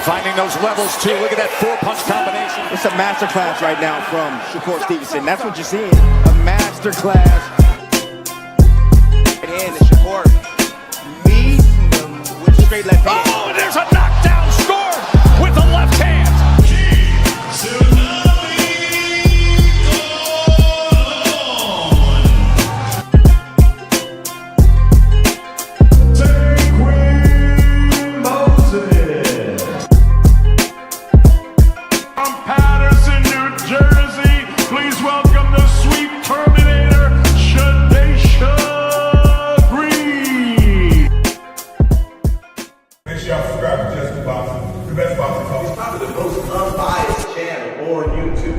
Finding those levels, too. Look at that four-punch combination. It's a masterclass right now from Shakur Stevenson. That's what you're seeing. A masterclass. And Shakur meets him with a straight left hand. Oh, and there's a knockdown score with the left hand.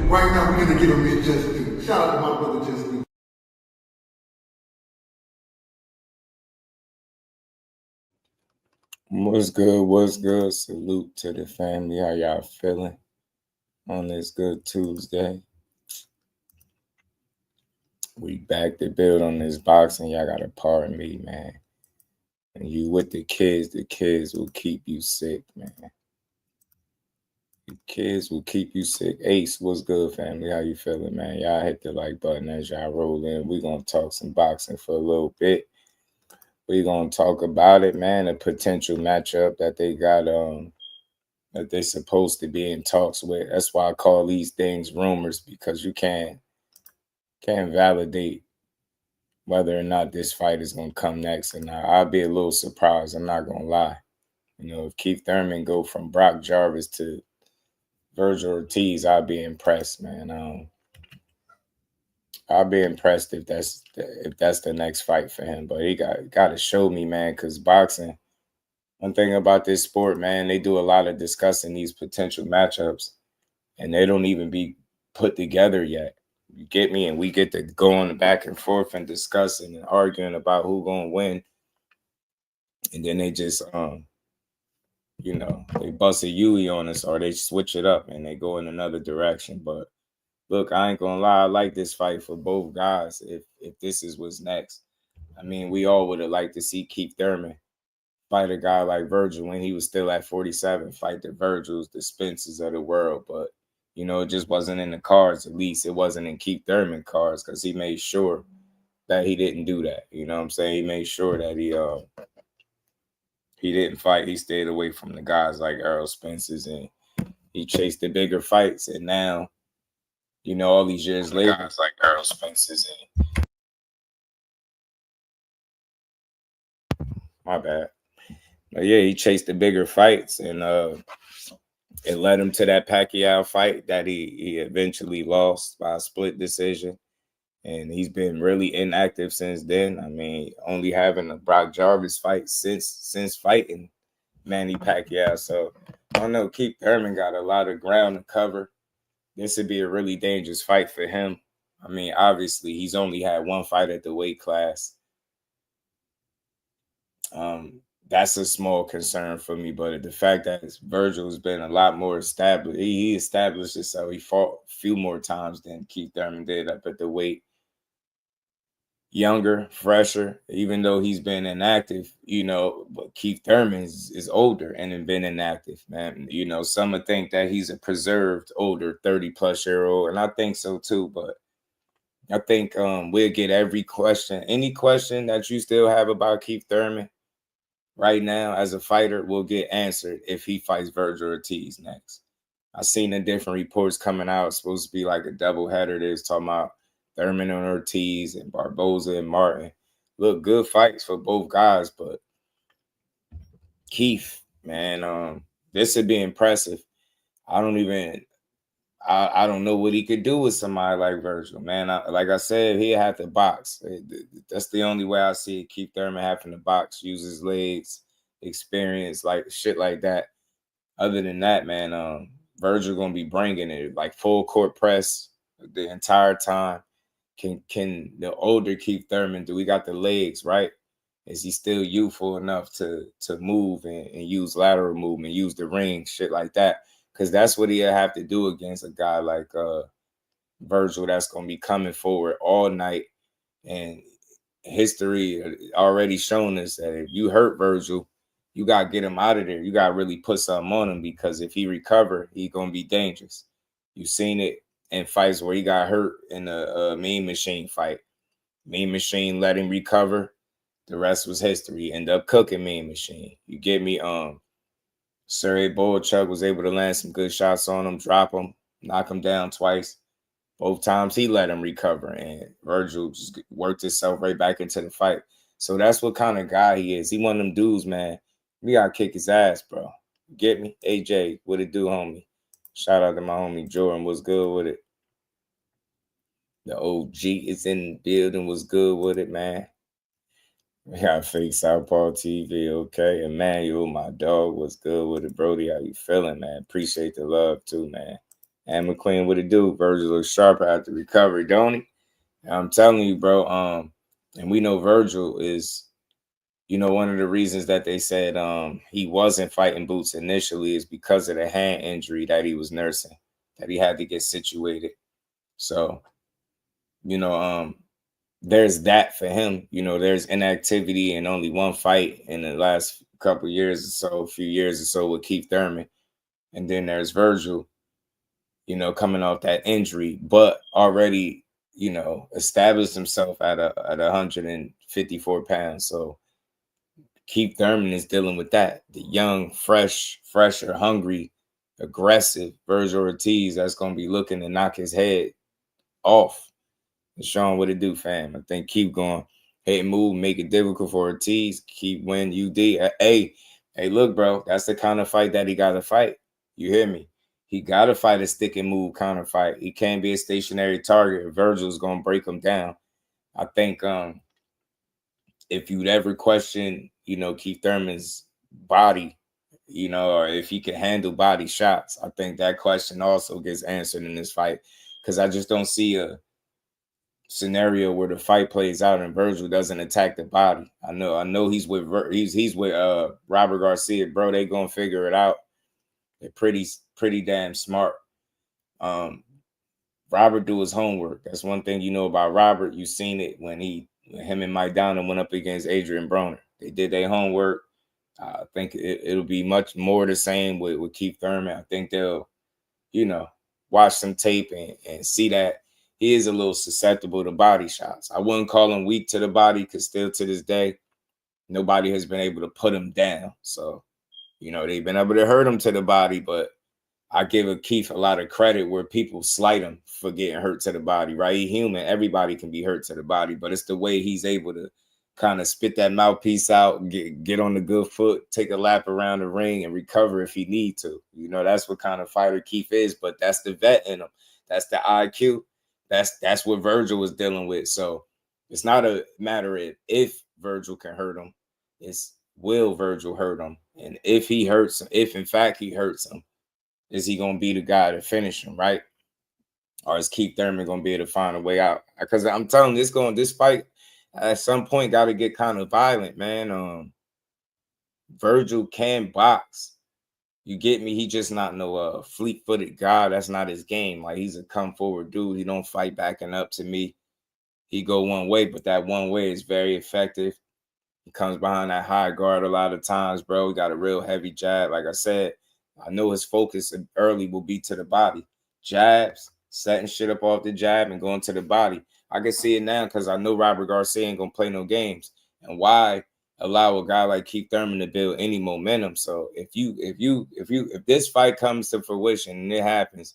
Right now, we're going to give him his just due. Shout out to my brother, Just Due. What's good? What's good? Salute to the family. How y'all feeling on this good Tuesday? We back to build on this boxing. Y'all got to pardon me, man. And you with the kids will keep you sick, man. The kids will keep you sick. Ace, what's good, family? How you feeling, man? Y'all hit the like button as y'all roll in. We're going to talk some boxing for a little bit. We're going to talk about it, man, a potential matchup that they got that they're supposed to be in talks with. That's why I call these things rumors, because you can't validate whether or not this fight is going to come next. And I'll be a little surprised. I'm not going to lie. You know, if Keith Thurman go from Brock Jarvis to Virgil Ortiz, I'll be impressed, man. I'll be impressed if that's the next fight for him. But he got to show me, man, because boxing, one thing about this sport, man, they do a lot of discussing these potential matchups, and they don't even be put together yet. You get me? And we get to going back and forth and discussing and arguing about who's going to win. And then they just, you know, they bust a Yui on us, or they switch it up and they go in another direction. But look, I ain't gonna lie, I like this fight for both guys. If this is what's next, I mean, we all would have liked to see Keith Thurman fight a guy like Virgil when he was still at 47, fight the Virgils, the Spencers of the world. But you know, it just wasn't in the cards. At least it wasn't in Keith Thurman cards, because he made sure that he didn't do that. You know what I'm saying? He made sure that he didn't fight. He stayed away from the guys like Errol Spence's, and he chased the bigger fights. And now, you know, all these years later, guys like Errol Spence's, and my bad. But yeah, he chased the bigger fights, and it led him to that Pacquiao fight that he eventually lost by a split decision. And he's been really inactive since then. I mean, only having a Brock Jarvis fight since fighting Manny Pacquiao. So, I don't know. Keith Thurman got a lot of ground to cover. This would be a really dangerous fight for him. I mean, obviously, he's only had one fight at the weight class. That's a small concern for me. But the fact that Virgil has been a lot more established, he established himself. He fought a few more times than Keith Thurman did up at the weight. Younger, fresher, even though he's been inactive, you know, but Keith Thurman is older and has been inactive, man. You know, some would think that he's a preserved, older, 30-plus-year-old, and I think so too, but I think we'll get any question that you still have about Keith Thurman right now as a fighter will get answered if he fights Virgil Ortiz next. I've seen the different reports coming out. It's supposed to be like a doubleheader. They're talking about Thurman and Ortiz and Barboza and Martin. Look, good fights for both guys, but Keith, man, this would be impressive. I don't know what he could do with somebody like Virgil, man. Like I said, he'd have to box. That's the only way I see it. Keith Thurman having to box, use his legs, experience, like shit like that. Other than that, man, Virgil gonna be bringing it, like full court press the entire time. Can the older Keith Thurman do? He got the legs, right? Is he still youthful enough to move and use lateral movement, use the ring, shit like that? Because that's what he'll have to do against a guy like Virgil that's going to be coming forward all night. And history already shown us that if you hurt Virgil, you got to get him out of there. You got to really put something on him, because if he recover, he going to be dangerous. You've seen it in fights where he got hurt in a Mean Machine fight. Mean Machine let him recover. The rest was history. End up cooking Mean Machine. You get me? Sergey Boychuk was able to land some good shots on him, drop him, knock him down twice. Both times he let him recover, and Virgil just worked himself right back into the fight. So that's what kind of guy he is. He one of them dudes, man. We gotta kick his ass, bro. Get me? AJ, what it do, homie? Shout out to my homie Jordan. What's good with it? The OG is in the building. Was good with it, man. We got fake Southpaw TV, okay. Emmanuel, my dog, was good with it, Brody. How you feeling, man? Appreciate the love too, man. And McQueen, what it do? Virgil looks sharper after recovery, don't he? I'm telling you, bro. And we know Virgil is, one of the reasons that they said he wasn't fighting Boots initially is because of the hand injury that he was nursing, that he had to get situated. So, there's that for him. There's inactivity and only one fight in the last couple years or so, a few years or so with Keith Thurman. And then there's Virgil, coming off that injury, but already, established himself at 154 pounds. So Keith Thurman is dealing with that. The young, fresher, hungry, aggressive Virgil Ortiz that's going to be looking to knock his head off. And Sean, what it do, fam? I think keep going. Hit and move, make it difficult for Ortiz. Keep win UD. Hey, look, bro, that's the kind of fight that he got to fight. You hear me? He got to fight a stick and move counter fight. He can't be a stationary target. Virgil's going to break him down. I think if you'd ever question, Keith Thurman's body, or if he can handle body shots, I think that question also gets answered in this fight, because I just don't see a scenario where the fight plays out and Virgil doesn't attack the body. I know he's with Robert Garcia, bro. They gonna figure it out. They're pretty damn smart. Robert do his homework. That's one thing about Robert. You've seen it when him and Mike Downing went up against Adrian Broner. They did their homework. I think it'll be much more the same with Keith Thurman. I think they'll, watch some tape and see that he is a little susceptible to body shots. I wouldn't call him weak to the body, because still to this day, nobody has been able to put him down. So, they've been able to hurt him to the body, but I give Keith a lot of credit where people slight him for getting hurt to the body, right? He's human. Everybody can be hurt to the body, but it's the way he's able to kind of spit that mouthpiece out, get on the good foot, take a lap around the ring and recover if he need to. That's what kind of fighter Keith is, but that's the vet in him. That's the IQ. That's what Virgil was dealing with. So it's not a matter of if Virgil can hurt him. It's will Virgil hurt him? And if he hurts him, if in fact he hurts him, is he going to be the guy to finish him, right? Or is Keith Thurman going to be able to find a way out? Because I'm telling you, this fight at some point got to get kind of violent, man. Virgil can box. You get me? He just not no fleet-footed guy. That's not his game. Like, he's a come-forward dude. He don't fight backing up to me. He go one way, but that one way is very effective. He comes behind that high guard a lot of times, bro. He got a real heavy jab. Like I said, I know his focus early will be to the body. Jabs, setting shit up off the jab and going to the body. I can see it now because I know Robert Garcia ain't going to play no games. And why allow a guy like Keith Thurman to build any momentum? So if this fight comes to fruition and it happens,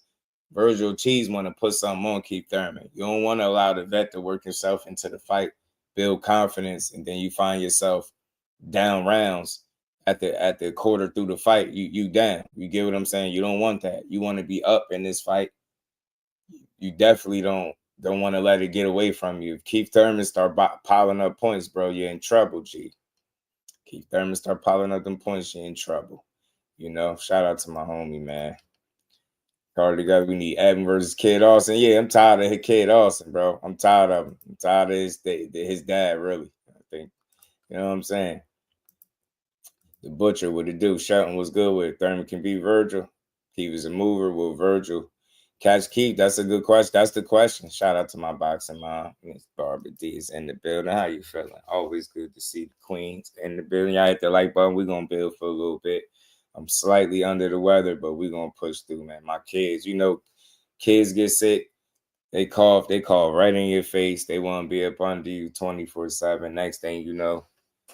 Virgil Ortiz want to put something on Keith Thurman. You don't want to allow the vet to work himself into the fight, build confidence, and then you find yourself down rounds at the quarter through the fight. You down. You get what I'm saying? You don't want that. You want to be up in this fight. You definitely don't want to let it get away from you. If Keith Thurman start piling up points, bro, you're in trouble, G. Keith Thurman start piling up them points, you're in trouble. Shout out to my homie, man. Card together, we need Evan versus Kid Austin. Yeah, I'm tired of Kid Austin, bro. I'm tired of him. I'm tired of his dad, really. I think, you know what I'm saying? The Butcher, what it do? Shelton was good with it. Thurman can beat Virgil. He was a mover with Virgil. Catch Keith, that's a good question. That's the question. Shout out to my boxing mom, Miss Barbara D is in the building. How you feeling? Always good to see the queens in the building. Y'all hit the like button. We're gonna build for a little bit. I'm slightly under the weather, but we're gonna push through, man. My kids, kids get sick, they cough, they call right in your face. They want to be up under you 24/7. Next thing you know,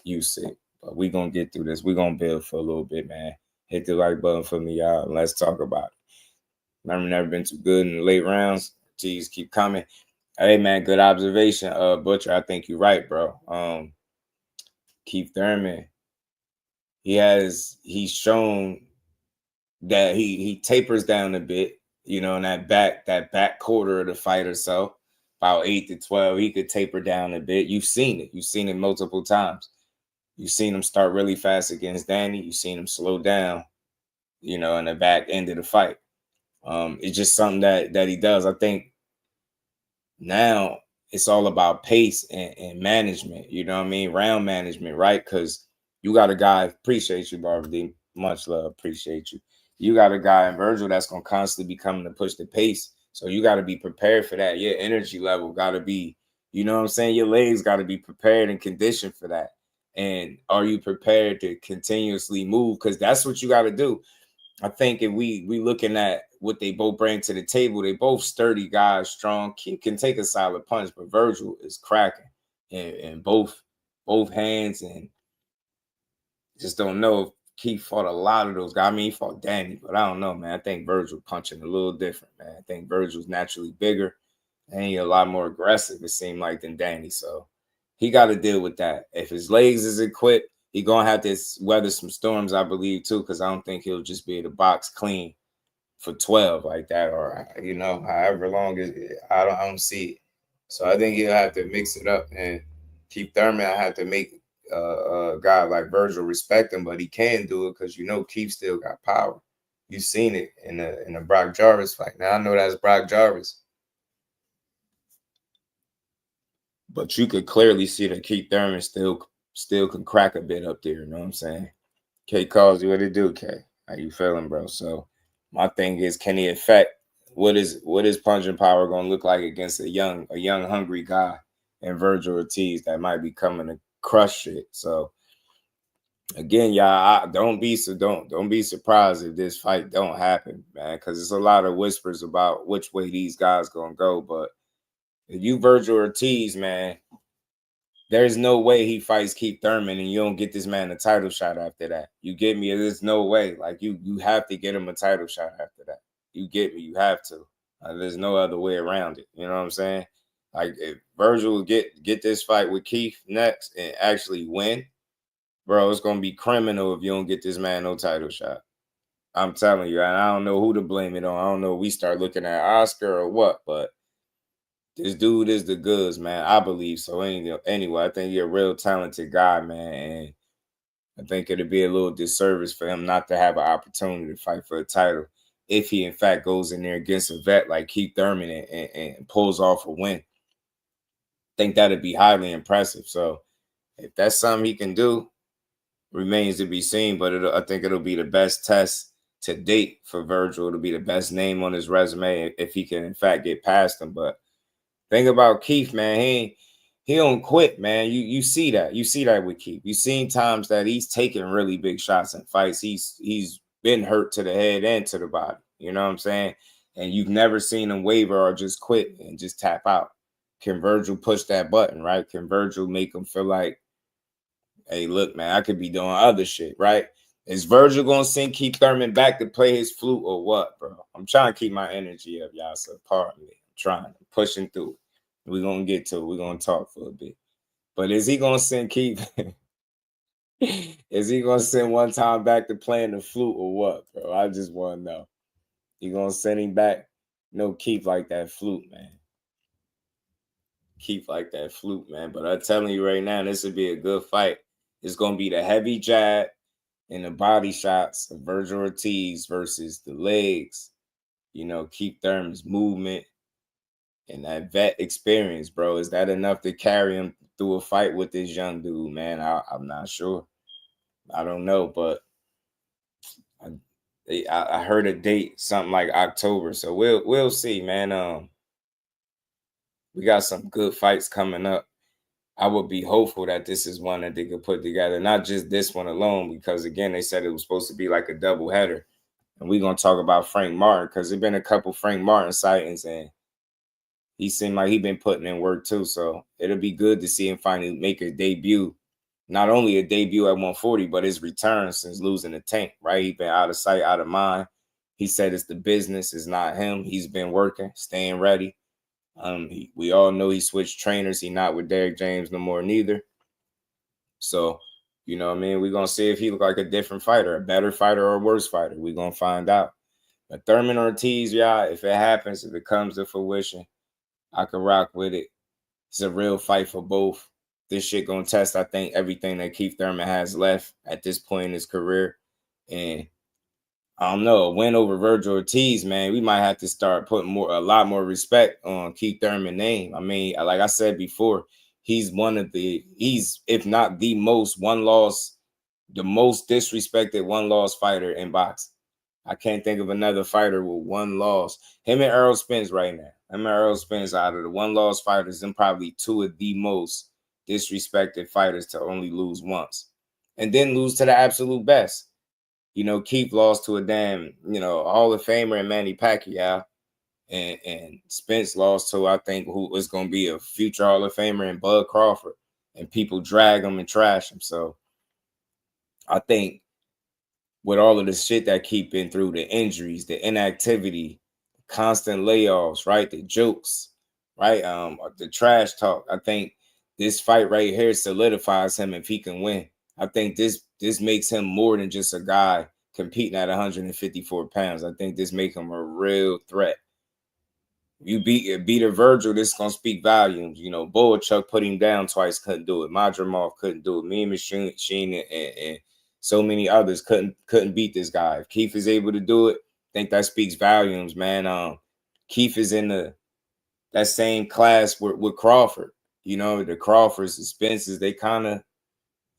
you sick. But we're gonna get through this. We're gonna build for a little bit, man. Hit the like button for me, y'all, and let's talk about it. Remember, never been too good in the late rounds. Jeez, keep coming. Hey, man, good observation. Butcher, I think you're right, bro. Keith Thurman, he's shown that he tapers down a bit, in that back quarter of the fight or so, about 8 to 12, he could taper down a bit. You've seen it. You've seen it multiple times. You've seen him start really fast against Danny. You've seen him slow down, in the back end of the fight. It's just something that he does. I think now it's all about pace and management. You know what I mean? Round management, right? Because you got a guy, appreciate you, Barbara D. Much love, appreciate you. You got a guy in Virgil that's going to constantly be coming to push the pace. So you got to be prepared for that. Your energy level got to be, you know what I'm saying? Your legs got to be prepared and conditioned for that. And are you prepared to continuously move? Because that's what you got to do. I think if we looking at what they both bring to the table, they both sturdy guys, strong. Keith can take a solid punch, but Virgil is cracking in both hands, and just don't know if Keith fought a lot of those guys. I mean, he fought Danny, but I don't know, man. I think Virgil punching a little different, man. I think Virgil's naturally bigger and he a lot more aggressive, it seemed like, than Danny. So he got to deal with that. If his legs is equipped, he gonna have to weather some storms, I believe, too, because I don't think he'll just be able to box clean for 12 like that, or however long I don't see it. So I think he'll have to mix it up, and Keith Thurman, I have to make a guy like Virgil respect him, but he can do it because Keith still got power. You've seen it in the Brock Jarvis fight. Now I know that's Brock Jarvis, but you could clearly see that Keith Thurman still can crack a bit up there. You know what I'm saying? K calls you, what it do, K? How you feeling, bro? So my thing is, can he affect what is punching power going to look like against a young hungry guy in Virgil Ortiz that might be coming to crush shit? So again, y'all, don't be surprised if this fight don't happen, man, because there's a lot of whispers about which way these guys gonna go. But if you Virgil Ortiz, man, there's no way he fights Keith Thurman and you don't get this man a title shot after that. You get me? There's no way. Like you have to get him a title shot after that. You get me? You have to. There's no other way around it. You know what I'm saying? Like if Virgil will get this fight with Keith next and actually win, bro, it's gonna be criminal if you don't get this man no title shot. I'm telling you, and I don't know who to blame it on. I don't know if we start looking at Oscar or what, but this dude is the goods, man. I believe so. Anyway, I think you're a real talented guy, man. And I think it'd be a little disservice for him not to have an opportunity to fight for a title if he, in fact, goes in there against a vet like Keith Thurman and pulls off a win. I think that'd be highly impressive. So if that's something he can do, remains to be seen. But I think it'll be the best test to date for Virgil. It'll be the best name on his resume if he can, in fact, get past him. But thing about Keith, man, he don't quit, man. You see that. You see that with Keith. You've seen times that he's taken really big shots in fights. He's been hurt to the head and to the body. You know what I'm saying? And you've never seen him waver or just quit and just tap out. Can Virgil push that button, right? Can Virgil make him feel like, hey, look, man, I could be doing other shit, right? Is Virgil going to send Keith Thurman back to play his flute or what, bro? I'm trying to keep my energy up, y'all, so pardon me. I'm trying, pushing through it. We're going to get to it. We're going to talk for a bit. But is he going to send Keith? Is he going to send one time back to playing the flute or what, bro? I just want to know. You going to send him back? No, Keith like that flute, man. Keith like that flute, man. But I'm telling you right now, this would be a good fight. It's going to be the heavy jab and the body shots of Virgil Ortiz versus the legs. Keith Thurman's movement and that vet experience, bro. Is that enough to carry him through a fight with this young dude, man? I'm not sure. I don't know, but I heard a date, something like October. So we'll see, man. We got some good fights coming up. I would be hopeful that this is one that they could put together, not just this one alone, because again, they said it was supposed to be like a double header. And we're gonna talk about Frank Martin because there's been a couple Frank Martin sightings, and he seemed like he been putting in work too. So it'll be good to see him finally make a debut. Not only a debut at 140, but his return since losing the Tank, right? He been out of sight, out of mind. He said it's the business, it's not him. He's been working, staying ready. We all know he switched trainers. He not with Derrick James no more neither. So, you know what I mean? We're going to see if he look like a different fighter, a better fighter or a worse fighter. We're going to find out. But Thurman Ortiz, yeah, if it happens, if it comes to fruition, I can rock with it. It's a real fight for both. This shit going to test, I think, everything that Keith Thurman has left at this point in his career. And I don't know, a win over Virgil Ortiz, man, we might have to start putting a lot more respect on Keith Thurman's name. I mean, like I said before, he's if not the most the most disrespected one-loss fighter in boxing. I can't think of another fighter with one loss. Him and Errol Spence right now. Him and Errol Spence out of the one-loss fighters, and probably two of the most disrespected fighters to only lose once. And then lose to the absolute best. You know, Keith lost to a damn, Hall of Famer and Manny Pacquiao. And Spence lost to, I think, who was going to be a future Hall of Famer and Bud Crawford. And people drag him and trash him. So I think with all of the shit that Keith been through, the injuries, the inactivity, constant layoffs, right? The jokes, right? The trash talk. I think this fight right here solidifies him if he can win. I think this makes him more than just a guy competing at 154 pounds. I think this makes him a real threat. You beat a Virgil, this is gonna speak volumes. You know, Chuck put him down twice, couldn't do it. Madrimov couldn't do it. Me and Machine and so many others couldn't beat this guy. If Keith is able to do it, I think that speaks volumes, man. Keith is in that same class with Crawford. You know, the Crawfords, the Spencers, they kind of,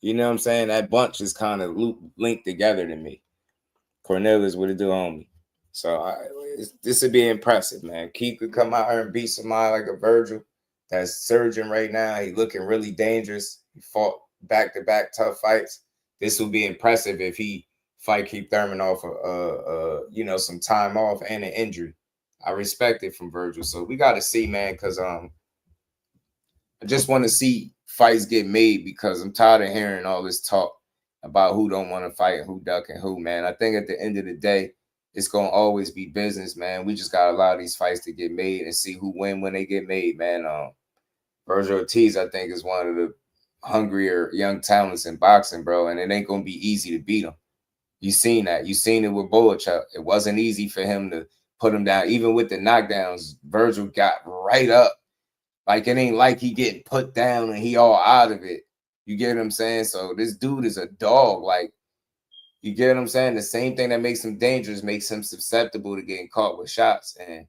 you know what I'm saying? That bunch is kind of linked together to me. Cornelius would have do on me. So this would be impressive, man. Keith could come out here and beat somebody like a Virgil that's surging right now. He looking really dangerous. He fought back-to-back tough fights. This would be impressive if he fight Keith Thurman off some time off and an injury. I respect it from Virgil. So we got to see, man, because I just want to see fights get made because I'm tired of hearing all this talk about who don't want to fight and who ducking who, man. I think at the end of the day, it's going to always be business, man. We just got to allow these fights to get made and see who win when they get made, man. Virgil Ortiz, I think, is one of the hungrier young talents in boxing, bro, and it ain't going to be easy to beat him. You seen that. You seen it with Boachuk. It wasn't easy for him to put him down. Even with the knockdowns, Virgil got right up. Like, it ain't like he getting put down and he all out of it. You get what I'm saying? So this dude is a dog. Like, you get what I'm saying? The same thing that makes him dangerous makes him susceptible to getting caught with shots. And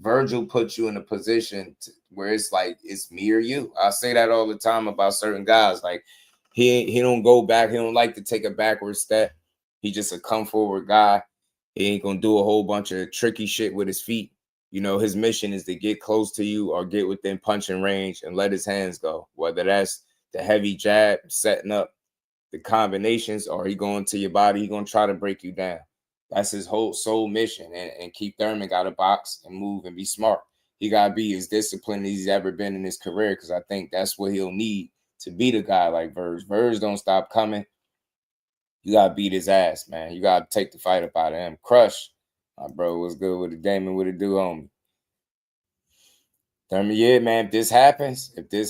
Virgil puts you in a position where it's like, it's me or you. I say that all the time about certain guys. Like, he don't go back. He don't like to take a backward step. He just a come forward guy. He ain't going to do a whole bunch of tricky shit with his feet. You know, his mission is to get close to you or get within punching range and let his hands go. Whether that's the heavy jab, setting up the combinations, or he going to your body, he going to try to break you down. That's his whole sole mission. And Keith Thurman got to box and move and be smart. He got to be as disciplined as he's ever been in his career because I think that's what he'll need to beat a guy like Verge. Verge don't stop coming. You got to beat his ass, man. You got to take the fight up out of him. Crush. My bro, what's good with the Damon? What it do, homie? Thurman, yeah, man. If this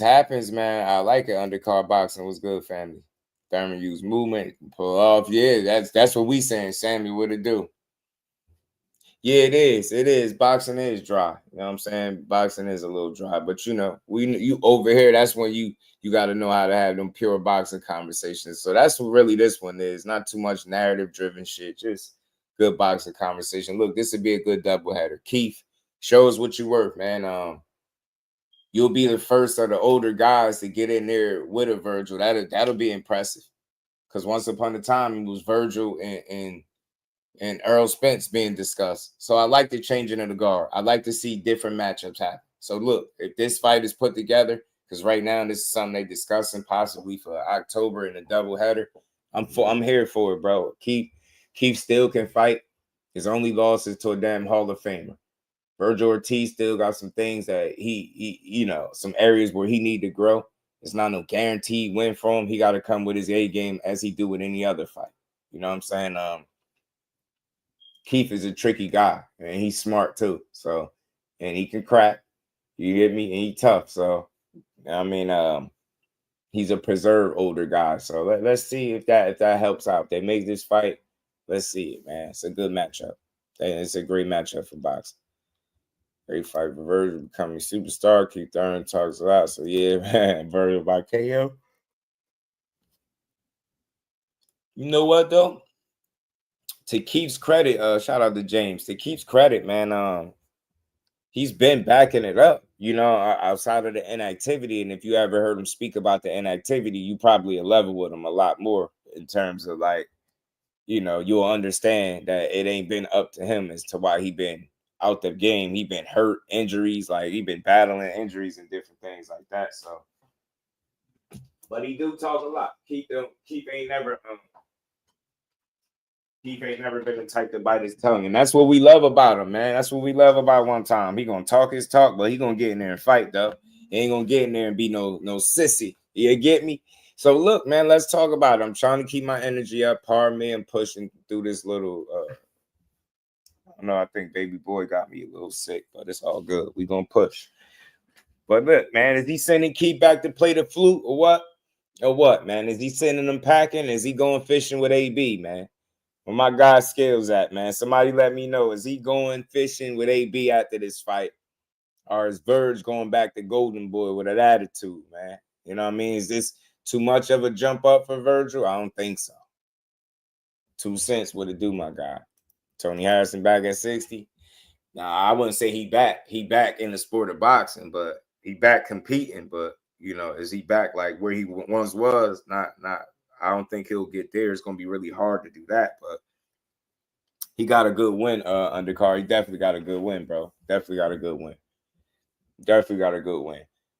happens, man, I like it. Undercard boxing was good, family. Thurman use movement, pull off. Yeah, that's what we saying. Sammy, what it do? Yeah, it is. It is. Boxing is dry. You know what I'm saying? Boxing is a little dry, but you over here. That's when you got to know how to have them pure boxing conversations. So that's what really this one is. Not too much narrative driven shit. Just good boxing conversation. Look, this would be a good doubleheader. Keith, show us what you worth, man. You'll be the first of the older guys to get in there with a Virgil. That'll be impressive. Because once upon a time, it was Virgil and and Earl Spence being discussed. So I like the changing of the guard. I like to see different matchups happen. So look, if this fight is put together, because right now this is something they discussing possibly for October in a doubleheader, I'm here for it, bro. Keith still can fight. His only loss is to a damn Hall of Famer. Virgil Ortiz still got some things that he some areas where he need to grow. It's not no guaranteed win for him. He got to come with his A game as he do with any other fight. You know what I'm saying? Keith is a tricky guy, and he's smart too. So, and he can crack. You get me? And he tough. So, I mean, he's a preserved older guy. So let's see if that helps out. They make this fight. Let's see it, man. It's a good matchup. It's a great matchup for boxing. Great fight for Virgil becoming superstar. Keith Thurman talks a lot. So yeah, man, Virgil by KO. You know what though? To Keith's credit, shout out to James. To Keith's credit, man, he's been backing it up, outside of the inactivity. And if you ever heard him speak about the inactivity, you probably level with him a lot more in terms of you'll understand that it ain't been up to him as to why he been out the game. He been hurt, injuries, he been battling injuries and different things like that. So, but he do talk a lot. Keith ain't never been the type to bite his tongue, and that's what we love about him, man. That's what we love about One Time. He gonna talk his talk, but he gonna get in there and fight, though. He ain't gonna get in there and be no sissy. You get me? So look, man, let's talk about it. I'm trying to keep my energy up. Pardon me, I'm pushing through this little. I think baby boy got me a little sick, but it's all good. We gonna push. But look, man, is he sending Keith back to play the flute or what? Or what, man? Is he sending them packing? Is he going fishing with AB, man? Where my guy Scales at, man? Somebody let me know. Is he going fishing with AB after this fight? Or is Verge going back to Golden Boy with an attitude, man? You know what I mean? Is this too much of a jump up for Virgil? I don't think so. 2 cents would it do, my guy. Tony Harrison back at 60. Now, I wouldn't say he back. He back in the sport of boxing, but he back competing. But, is he back like where he once was? Not. I don't think he'll get there. It's going to be really hard to do that. But he got a good win, undercard. He definitely got a good win, bro. Definitely got a good win.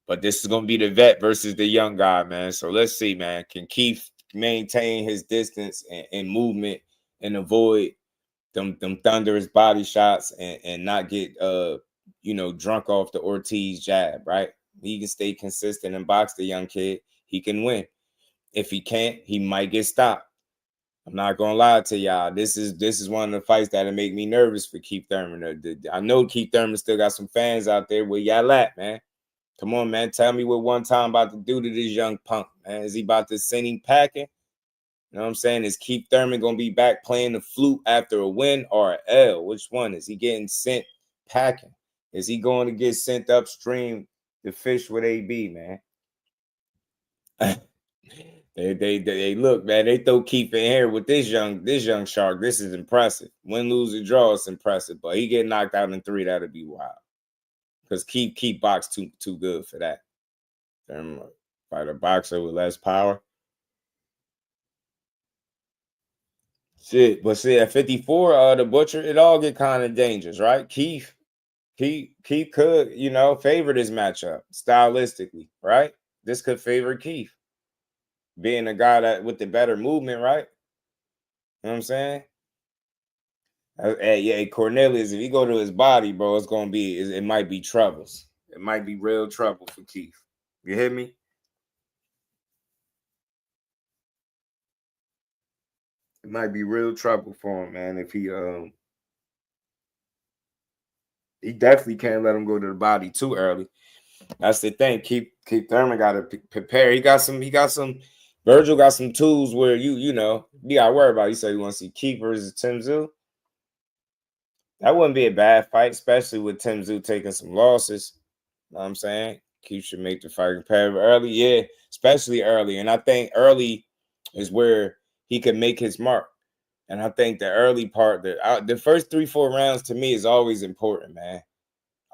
But this is going to be the vet versus the young guy, man. So let's see, man. Can Keith maintain his distance and movement and avoid them thunderous body shots and not get drunk off the Ortiz jab, right? He can stay consistent and box the young kid. He can win. If he can't, he might get stopped. I'm not gonna lie to y'all. This is one of the fights that'll make me nervous for Keith Thurman. I know Keith Thurman still got some fans out there. Where y'all at, man? Come on, man. Tell me what One Time about to do to this young punk, man. Is he about to send him packing? You know what I'm saying? Is Keith Thurman going to be back playing the flute after a win or an L? Which one? Is he getting sent packing? Is he going to get sent upstream to fish with AB, man? They look, man. They throw Keith in here with this young shark. This is impressive. Win, lose, or draw, it's impressive. But he get knocked out in 3, that'd be wild. Because Keith box too good for that. Fight a boxer with less power. Shit, but see at 54, the Butcher, it all get kind of dangerous, right? Keith could, favor this matchup stylistically, right? This could favor Keith being a guy that with the better movement, right? You know what I'm saying? Hey, Cornelius, if you go to his body, bro, it might be troubles. It might be real trouble for Keith. You hear me? It might be real trouble for him, man. If he definitely can't let him go to the body too early. That's the thing. Keith Thurman got to prepare. He got some. Virgil got some tools where you gotta worry about. You say you want to see Keith versus Tim Tszyu. That wouldn't be a bad fight, especially with Tim Tszyu taking some losses. You know what I'm saying? Keith should make the fight competitive early. Yeah, especially early. And I think early is where he can make his mark. And I think the early part, the first 3-4 rounds to me is always important, man.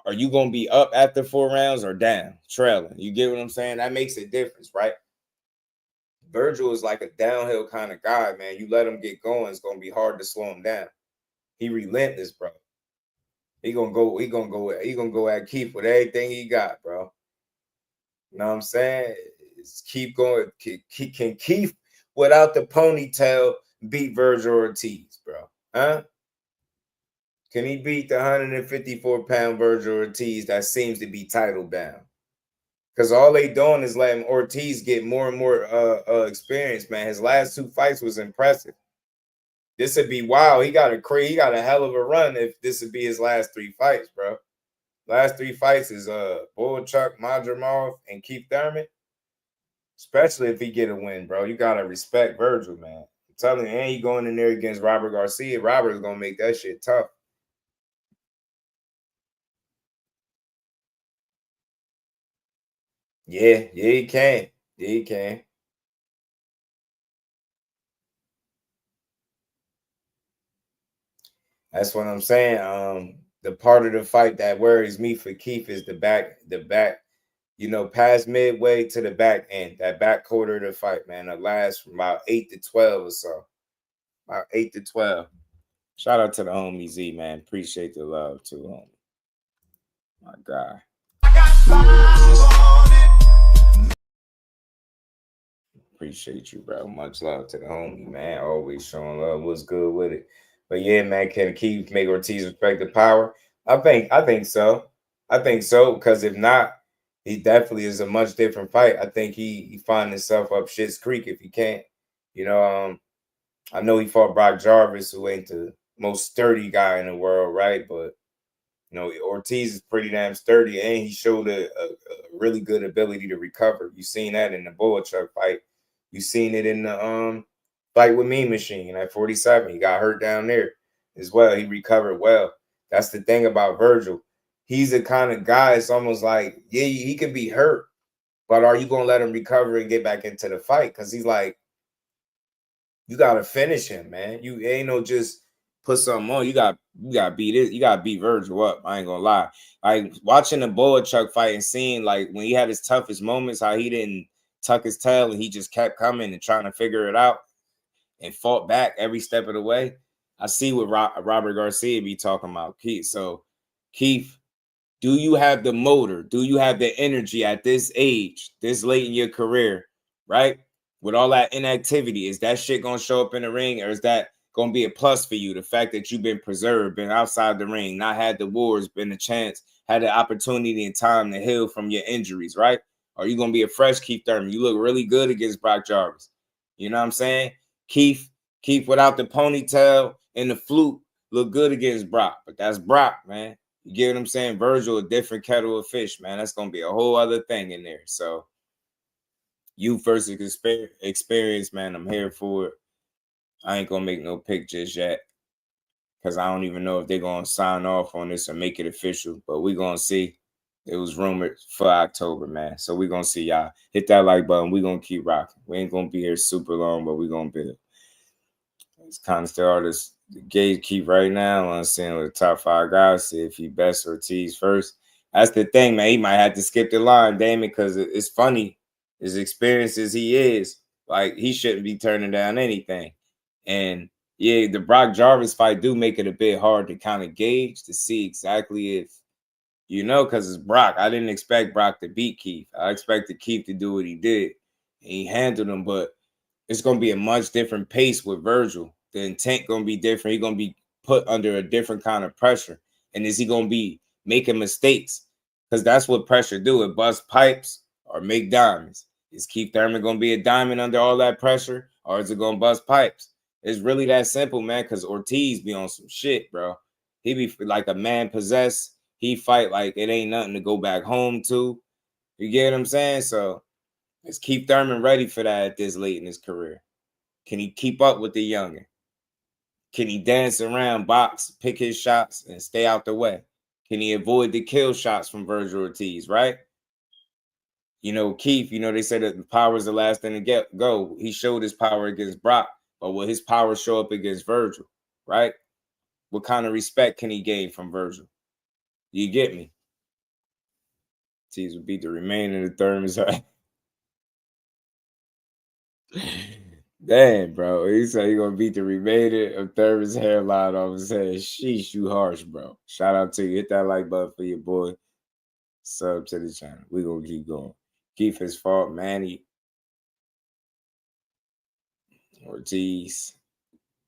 Are you going to be up after 4 rounds or down, trailing? You get what I'm saying? That makes a difference, right? Virgil is like a downhill kind of guy, man. You let him get going, it's going to be hard to slow him down. He relentless, bro. He gonna go at Keith with everything he got, bro. You know what I'm saying? It's keep going. Can Keith without the ponytail beat Virgil Ortiz, bro? Huh? Can he beat the 154-pound Virgil Ortiz that seems to be title bound? Because all they doing is letting Ortiz get more and more experience, man. His last 2 fights was impressive. This would be wild. He got a hell of a run if this would be his last 3 fights, bro. Last 3 fights is Chuck, Madrimov, and Keith Thurman. Especially if he get a win, bro. You gotta respect Virgil, man. I'm telling you, and he going in there against Robert Garcia. Robert's gonna make that shit tough. Yeah, he can. Yeah, he can. That's what I'm saying. The part of the fight that worries me for Keith is the back, past midway to the back end, that back quarter of the fight, man. It lasts from about 8 to 12 or so. About 8 to 12. Shout out to the homie Z, man. Appreciate the love too, homie. My guy. Appreciate you, bro. Much love to the homie, man. Always showing love. What's good with it? But yeah, man, can Keith make Ortiz respect the power? I think so. I think so, because if not, he definitely is a much different fight. I think he find himself up shit's creek if he can't. I know he fought Brock Jarvis, who ain't the most sturdy guy in the world, right? But Ortiz is pretty damn sturdy, and he showed a really good ability to recover. You seen that in the Chuck fight. You seen it in the fight with Mean Machine at 47. He got hurt down there as well. He recovered well. That's the thing about Virgil. He's the kind of guy, it's almost like, yeah, he could be hurt, but are you going to let him recover and get back into the fight? Because he's like, you got to finish him, man. You ain't no just put something on. You got beat it. You got to beat Virgil up. I ain't going to lie. Like, watching the Chuck fight and seeing, like, when he had his toughest moments, how he didn't tuck his tail and he just kept coming and trying to figure it out and fought back every step of the way. I see what Robert Garcia be talking about, Keith. So, Keith, do you have the motor? Do you have the energy at this age, this late in your career, right? With all that inactivity, is that shit going to show up in the ring, or is that going to be a plus for you? The fact that you've been preserved, been outside the ring, not had the wars, been a chance, had the opportunity and time to heal from your injuries, right? Are you going to be a fresh Keith Thurman? You look really good against Brock Jarvis. You know what I'm saying? Keith without the ponytail and the flute look good against Brock, but that's Brock, man. You get what I'm saying? Virgil, a different kettle of fish, man. That's going to be a whole other thing in there. So, youth versus experience, man. I'm here for it. I ain't going to make no pick just yet, because I don't even know if they're going to sign off on this or make it official, but we're going to see. It was rumored for October, man. So we're going to see y'all. Hit that like button. We're going to keep rocking. We ain't going to be here super long, but we're going to be. It's kind of still artists gatekeep right now. I'm seeing with the top 5 guys, see if he best Ortiz first. That's the thing, man. He might have to skip the line, damn it, because it's funny. As experienced as he is, like, he shouldn't be turning down anything. And yeah, the Brock Jarvis fight do make it a bit hard to kind of gauge to see exactly if, because it's Brock. I didn't expect Brock to beat Keith. I expected Keith to do what he did. And he handled him, but it's going to be a much different pace with Virgil. The intent going to be different. He's going to be put under a different kind of pressure. And is he going to be making mistakes? Because that's what pressure do. It busts pipes or make diamonds. Is Keith Thurman going to be a diamond under all that pressure, or is it going to bust pipes? It's really that simple, man, because Ortiz be on some shit, bro. He be like a man possessed. He fight like it ain't nothing to go back home to. You get what I'm saying? So, is Keith Thurman ready for that at this late in his career? Can he keep up with the youngin? Can he dance around, box, pick his shots, and stay out the way? Can he avoid the kill shots from Virgil Ortiz, right? Keith, they say that the power is the last thing to go. He showed his power against Brock, but will his power show up against Virgil, right? What kind of respect can he gain from Virgil? You get me? Ortiz will beat the remaining of the Thurman's. Damn, bro. He said he gonna beat the remainder of Thurman's hairline off his head. Sheesh, you harsh, bro. Shout out to you. Hit that like button for your boy. Sub to the channel. We gonna keep going. Keith his fault, Manny. Ortiz.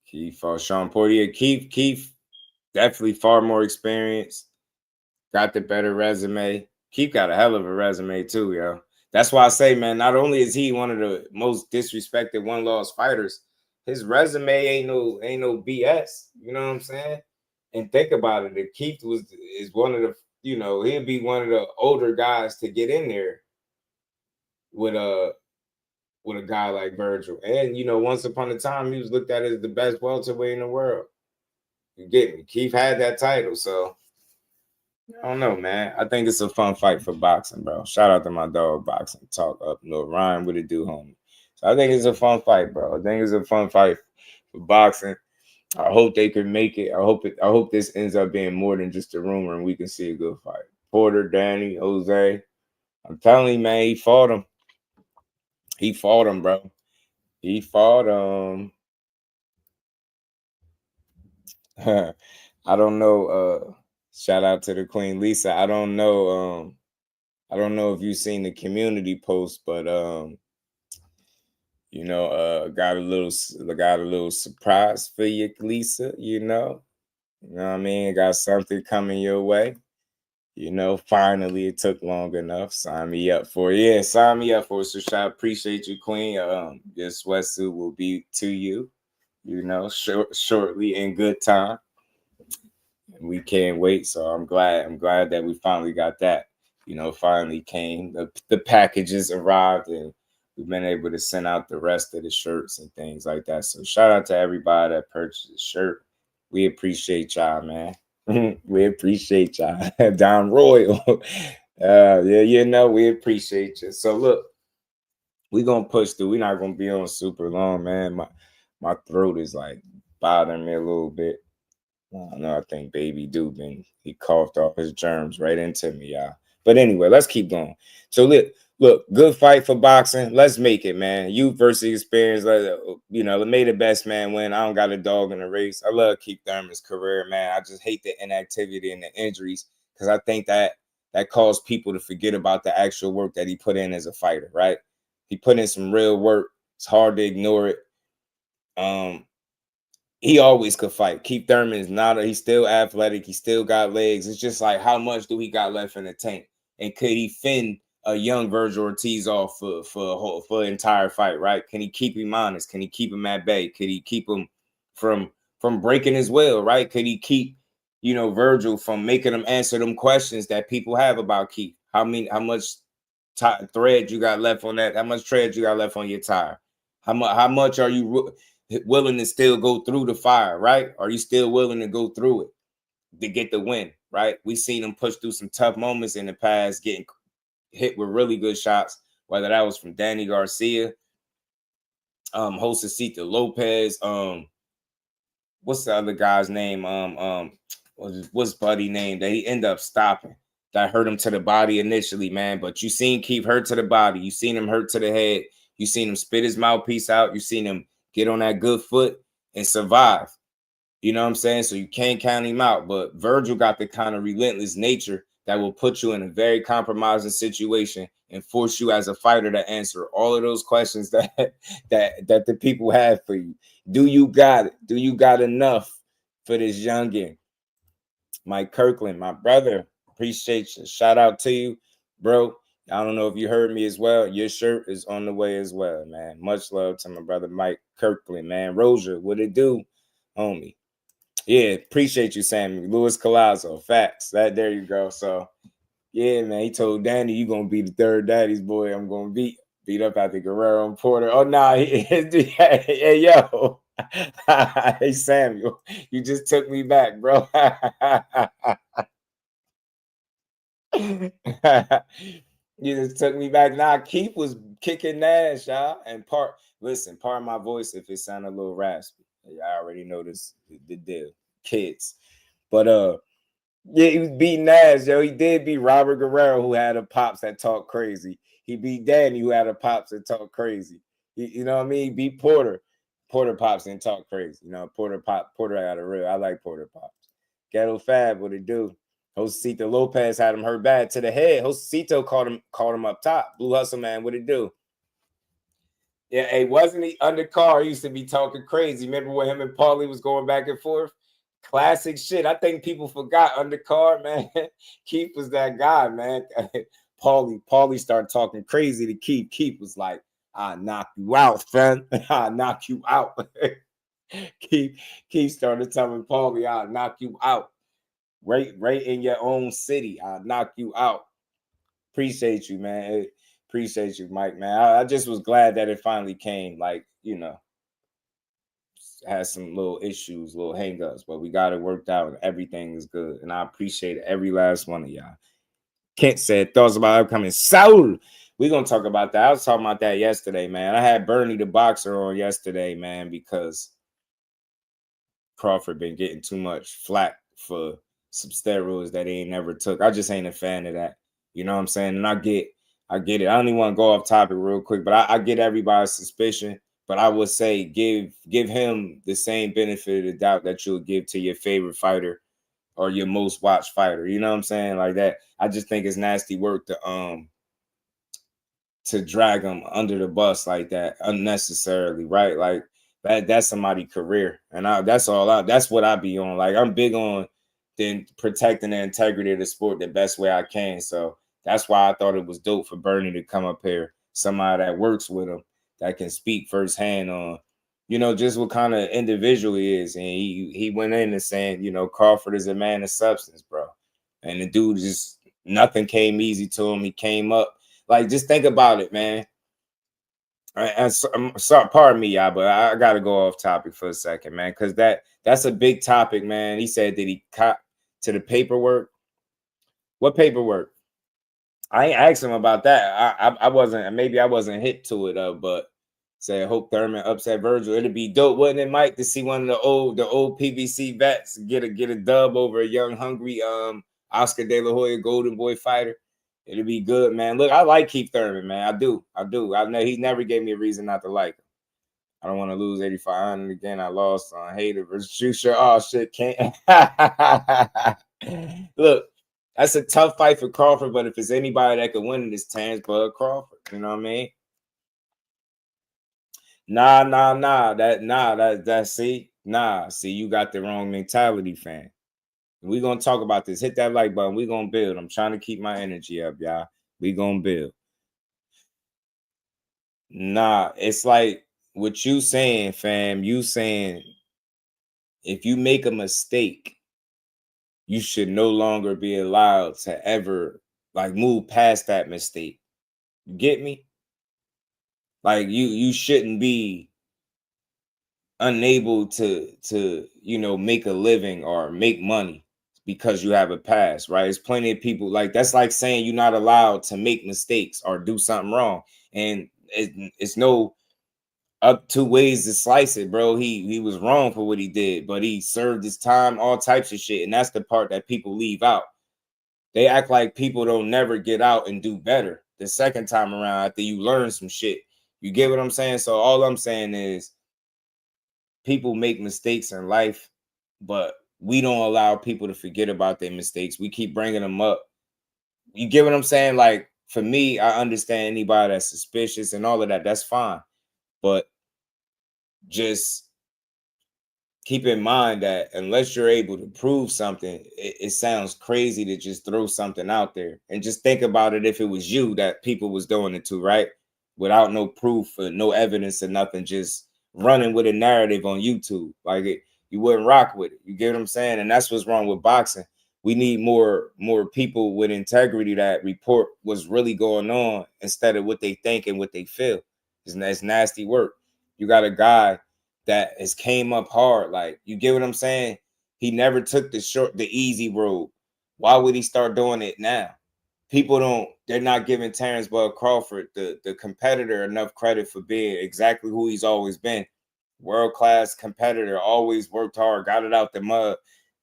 Keith fought Sean Portier. Keith definitely far more experienced. Got the better resume. Keith got a hell of a resume too, yo. That's why I say, man, not only is he one of the most disrespected one-loss fighters, his resume ain't no BS. You know what I'm saying? And think about it. If Keith is one of the, he'll be one of the older guys to get in there with a guy like Virgil. And once upon a time, he was looked at as the best welterweight in the world. You get me? Keith had that title, so I don't know, man. I think it's a fun fight for boxing, bro. Shout out to my dog, Boxing Talk Up. Lil Ryan, what it do, homie? So I think it's a fun fight, bro. I think it's a fun fight for boxing. I hope they can make it. I hope this ends up being more than just a rumor and we can see a good fight. Porter, Danny, Jose. I'm telling you, man, he fought him. He fought him, bro. He fought him. I don't know. Shout out to the Queen Lisa. I don't know if you've seen the community post, but got a little surprise for you, Lisa. You know what I mean? Got something coming your way. Finally it took long enough. Sign me up for it. Yeah, sign me up for it. So I appreciate you, Queen. Your sweatsuit will be to you, shortly in good time. We can't wait. So I'm glad that we finally got that. Finally came. The packages arrived and we've been able to send out the rest of the shirts and things like that. So shout out to everybody that purchased the shirt. We appreciate y'all, man. We appreciate y'all. Don Royal. We appreciate you. So look, we're gonna push through. We're not gonna be on super long, man. My throat is like bothering me a little bit. I think Baby Dubin, he coughed off his germs right into me, y'all. But anyway, let's keep going. So look, good fight for boxing. Let's make it, man. Youth versus experience. May the best man win. I don't got a dog in the race. I love Keith Thurman's career, man. I just hate the inactivity and the injuries because I think that caused people to forget about the actual work that he put in as a fighter, right? He put in some real work. It's hard to ignore it. He always could fight. Keith Thurman is he's still athletic. He still got legs. It's just like, how much do he got left in the tank? And could he fend a young Virgil Ortiz off for an entire fight, right? Can he keep him honest? Can he keep him at bay? Could he keep him from breaking his will, right? Could he keep, Virgil from making him answer them questions that people have about Keith? How much thread you got left on that? How much thread you got left on your tire? How much are you willing to still go through the fire, right? Are you still willing to go through it to get the win, right? We seen him push through some tough moments in the past, getting hit with really good shots, whether that was from Danny Garcia, Josecito Lopez, what's the other guy's name? What's Buddy name that he ended up stopping? That hurt him to the body initially, man. But you seen Keith hurt to the body. You seen him hurt to the head. You seen him spit his mouthpiece out. You seen him get on that good foot and survive. You know what I'm saying? So you can't count him out. But Virgil got the kind of relentless nature that will put you in a very compromising situation and force you as a fighter to answer all of those questions that the people have for you. Do you got it? Do you got enough for this youngin? Mike Kirkland, my brother, appreciate you. Shout out to you, bro. I don't know if you heard me as well. Your shirt is on the way as well, man. Much love to my brother Mike Kirkland, man. Roja, what it do, homie? Yeah, appreciate you, Sammy. Luis Collazo, facts. There you go. So, yeah, man, he told Danny, you gonna be the third daddy's boy. I'm gonna beat up after Guerrero and Porter. Oh, nah, hey, yo. Hey, Samuel, you just took me back, bro. You just took me back. Nah, Keith was kicking Nash, y'all. And pardon my voice if it sounded a little raspy. I already know the deal. Kids. But yeah, he was beating Nash, yo. He did beat Robert Guerrero, who had a pops that talk crazy. He beat Danny, who had a pops that talk crazy. You know what I mean? Beat Porter. Porter Pops didn't talk crazy. You know, Porter got a real. I like Porter Pops. Ghetto Fab, what it do? Josecito Lopez had him hurt bad to the head. Josecito called him up top. Blue Hustle Man, what it do? Yeah, hey, wasn't he undercard? He used to be talking crazy. Remember when him and Paulie was going back and forth? Classic shit. I think people forgot undercard, man. Keith was that guy, man. Paulie started talking crazy to Keith. Keith was like, "I'll knock you out, fam. I'll knock you out." Keith started telling Paulie, "I'll knock you out. Right in your own city. I'll knock you out." Appreciate you, man. Appreciate you, Mike, man. I just was glad that it finally came. Like, you know, had some little issues, little hangups, but we got it worked out and everything is good. And I appreciate every last one of y'all. Kent said thoughts about upcoming Saul. We're gonna talk about that. I was talking about that yesterday, man. I had Bernie the boxer on yesterday, man, because Crawford been getting too much flack for some steroids that he ain't never took. I just ain't a fan of that. You know what I'm saying? And I get it. I don't even want to go off topic real quick, but I get everybody's suspicion. But I would say give him the same benefit of the doubt that you'll give to your favorite fighter or your most watched fighter. You know what I'm saying? Like that. I just think it's nasty work to drag him under the bus like that unnecessarily, right? Like that's somebody's career. And that's what I be on. Like I'm big on protecting the integrity of the sport the best way I can. So that's why I thought it was dope for Bernie to come up here, somebody that works with him, that can speak firsthand on, you know, just what kind of individual he is. And he went in and saying, you know, Crawford is a man of substance, bro. And the dude just, nothing came easy to him. He came up. Like, just think about it, man. I'm sorry, pardon me, y'all, but I got to go off topic for a second, man, because that's a big topic, man. He said that he caught to the paperwork. What paperwork? I ain't asked him about that. I wasn't hip to it, but said hope Thurman upset Virgil. It'd be dope, wouldn't it, Mike, to see one of the old PBC vets get a dub over a young, hungry Oscar De La Hoya Golden Boy fighter. It'd be good, man. Look, I like Keith Thurman, man. I do. I know he never gave me a reason not to like him. I don't want to lose 8,500 again. I lost on Hater versus Shusha. Oh shit, can't. Look, that's a tough fight for Crawford, but if it's anybody that could win it, it's Terrence Bud Crawford. You know what I mean? See, you got the wrong mentality, fam. We're gonna talk about this. Hit that like button. We're gonna build. I'm trying to keep my energy up, y'all. We gonna build. Nah, it's like what you saying, fam. You saying if you make a mistake, you should no longer be allowed to ever like move past that mistake. You get me? Like you shouldn't be unable to you know make a living or make money because you have a past, right? There's plenty of people like that's like saying you're not allowed to make mistakes or do something wrong. And it's no up two ways to slice it, bro. He was wrong for what he did, but he served his time, all types of shit. And that's the part that people leave out. They act like people don't never get out and do better the second time around after you learn some shit. You get what I'm saying? So all I'm saying is people make mistakes in life, but we don't allow people to forget about their mistakes. We keep bringing them up. You get what I'm saying? Like, for me, I understand anybody that's suspicious and all of that. That's fine. But just keep in mind that unless you're able to prove something, it sounds crazy to just throw something out there. And just think about it if it was you that people was doing it to, right? Without no proof or no evidence or nothing, just running with a narrative on YouTube. Like you wouldn't rock with it. You get what I'm saying? And that's what's wrong with boxing. We need more people with integrity that report what's really going on instead of what they think and what they feel. It's nasty work. You got a guy that has came up hard. Like, you get what I'm saying? He never took the easy road. Why would he start doing it now? They're not giving Terrence Bud Crawford, the competitor, enough credit for being exactly who he's always been. World-class competitor, always worked hard, got it out the mud.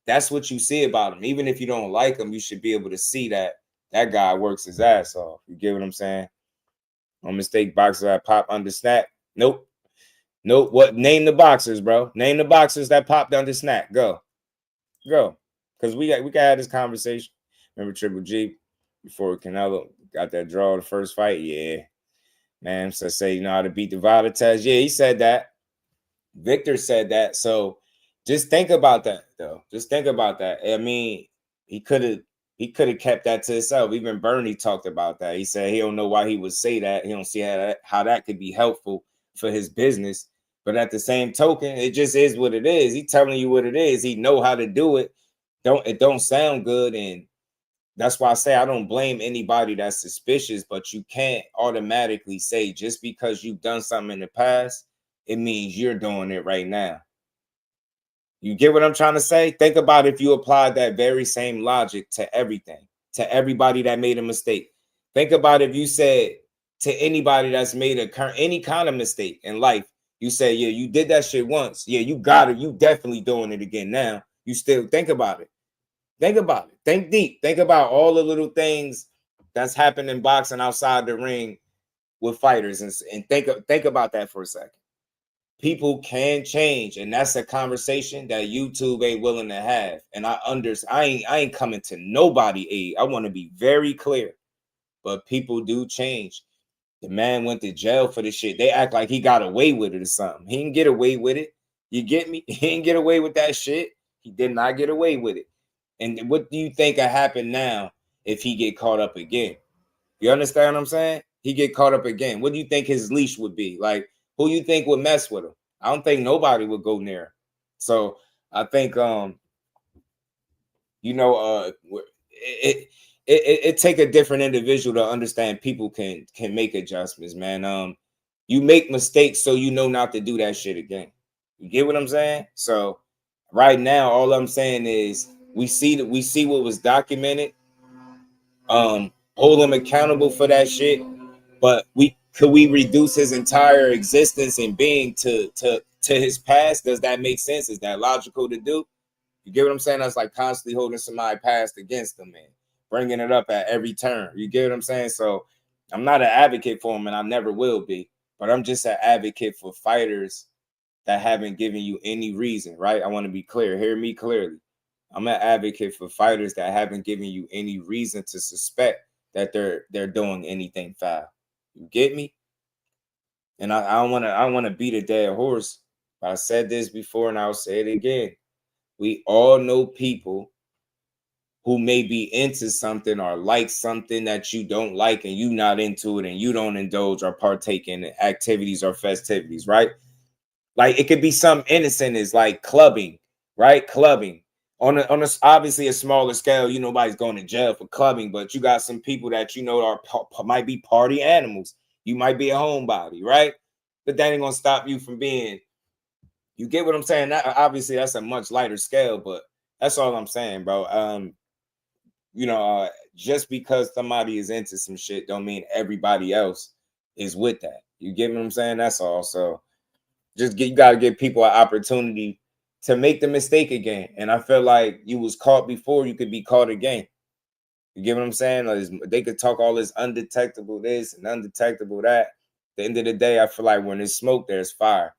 That's what you see about him. Even if you don't like him, you should be able to see that guy works his ass off. You get what I'm saying? No mistake, boxers that pop under snap. Nope. Nope. What? Name the boxers, bro. Name the boxers that popped under snack. Go. Because we can have this conversation. Remember Triple G before Canelo got that draw the first fight? Yeah. Man, so say you know how to beat the Vada test. Yeah, he said that. Victor said that. So just think about that, though. Just think about that. I mean, he could have kept that to himself. Even Bernie talked about that. He said he don't know why he would say that. He don't see how that could be helpful for his business. But at the same token, it just is what it is. He telling you what it is. He know how to do it. It don't sound good, and that's why I say I don't blame anybody that's suspicious, but you can't automatically say just because you've done something in the past, it means you're doing it right now. You get what I'm trying to say? Think about if you applied that very same logic to everything, to everybody that made a mistake. Think about if you said to anybody that's made any kind of mistake in life, you say, yeah, you did that shit once. Yeah, you got it. You definitely doing it again now. You still think about it. Think about it. Think deep. Think about all the little things that's happened in boxing outside the ring with fighters, and think about that for a second. People can change, and that's a conversation that YouTube ain't willing to have. And I ain't coming to nobody aid. I want to be very clear, but people do change. The man went to jail for this shit. They act like he got away with it or something. He didn't get away with it. You get me? He didn't get away with that shit. He did not get away with it. And what do you think will happen now if he get caught up again? You understand what I'm saying? He get caught up again. What do you think his leash would be? Like, who you think would mess with him? I don't think nobody would go near him. So I think it take a different individual to understand people can make adjustments, man. You make mistakes so you know not to do that shit again. You get what I'm saying? So right now, all I'm saying is we see what was documented. Hold him accountable for that shit. But could we reduce his entire existence and being to his past? Does that make sense? Is that logical to do? You get what I'm saying? That's like constantly holding somebody's past against them and bringing it up at every turn. You get what I'm saying? So I'm not an advocate for him, and I never will be. But I'm just an advocate for fighters that haven't given you any reason, right? I want to be clear. Hear me clearly. I'm an advocate for fighters that haven't given you any reason to suspect that they're doing anything foul. You get me? And I don't want to beat a dead horse. But I said this before, and I'll say it again. We all know people who may be into something or like something that you don't like, and you not into it, and you don't indulge or partake in activities or festivities, right? Like it could be something innocent, is like clubbing, right? Clubbing on a obviously a smaller scale. Nobody's going to jail for clubbing, but you got some people that might be party animals. You might be a homebody, right? But that ain't gonna stop you from being. You get what I'm saying? Obviously, that's a much lighter scale, but that's all I'm saying, bro. Just because somebody is into some shit don't mean everybody else is with that. You get what I'm saying? That's all. So you got to give people an opportunity to make the mistake again. And I feel like you was caught before, you could be caught again. You get what I'm saying? Like, they could talk all this undetectable this and undetectable that. At the end of the day, I feel like when there's smoke, there's fire.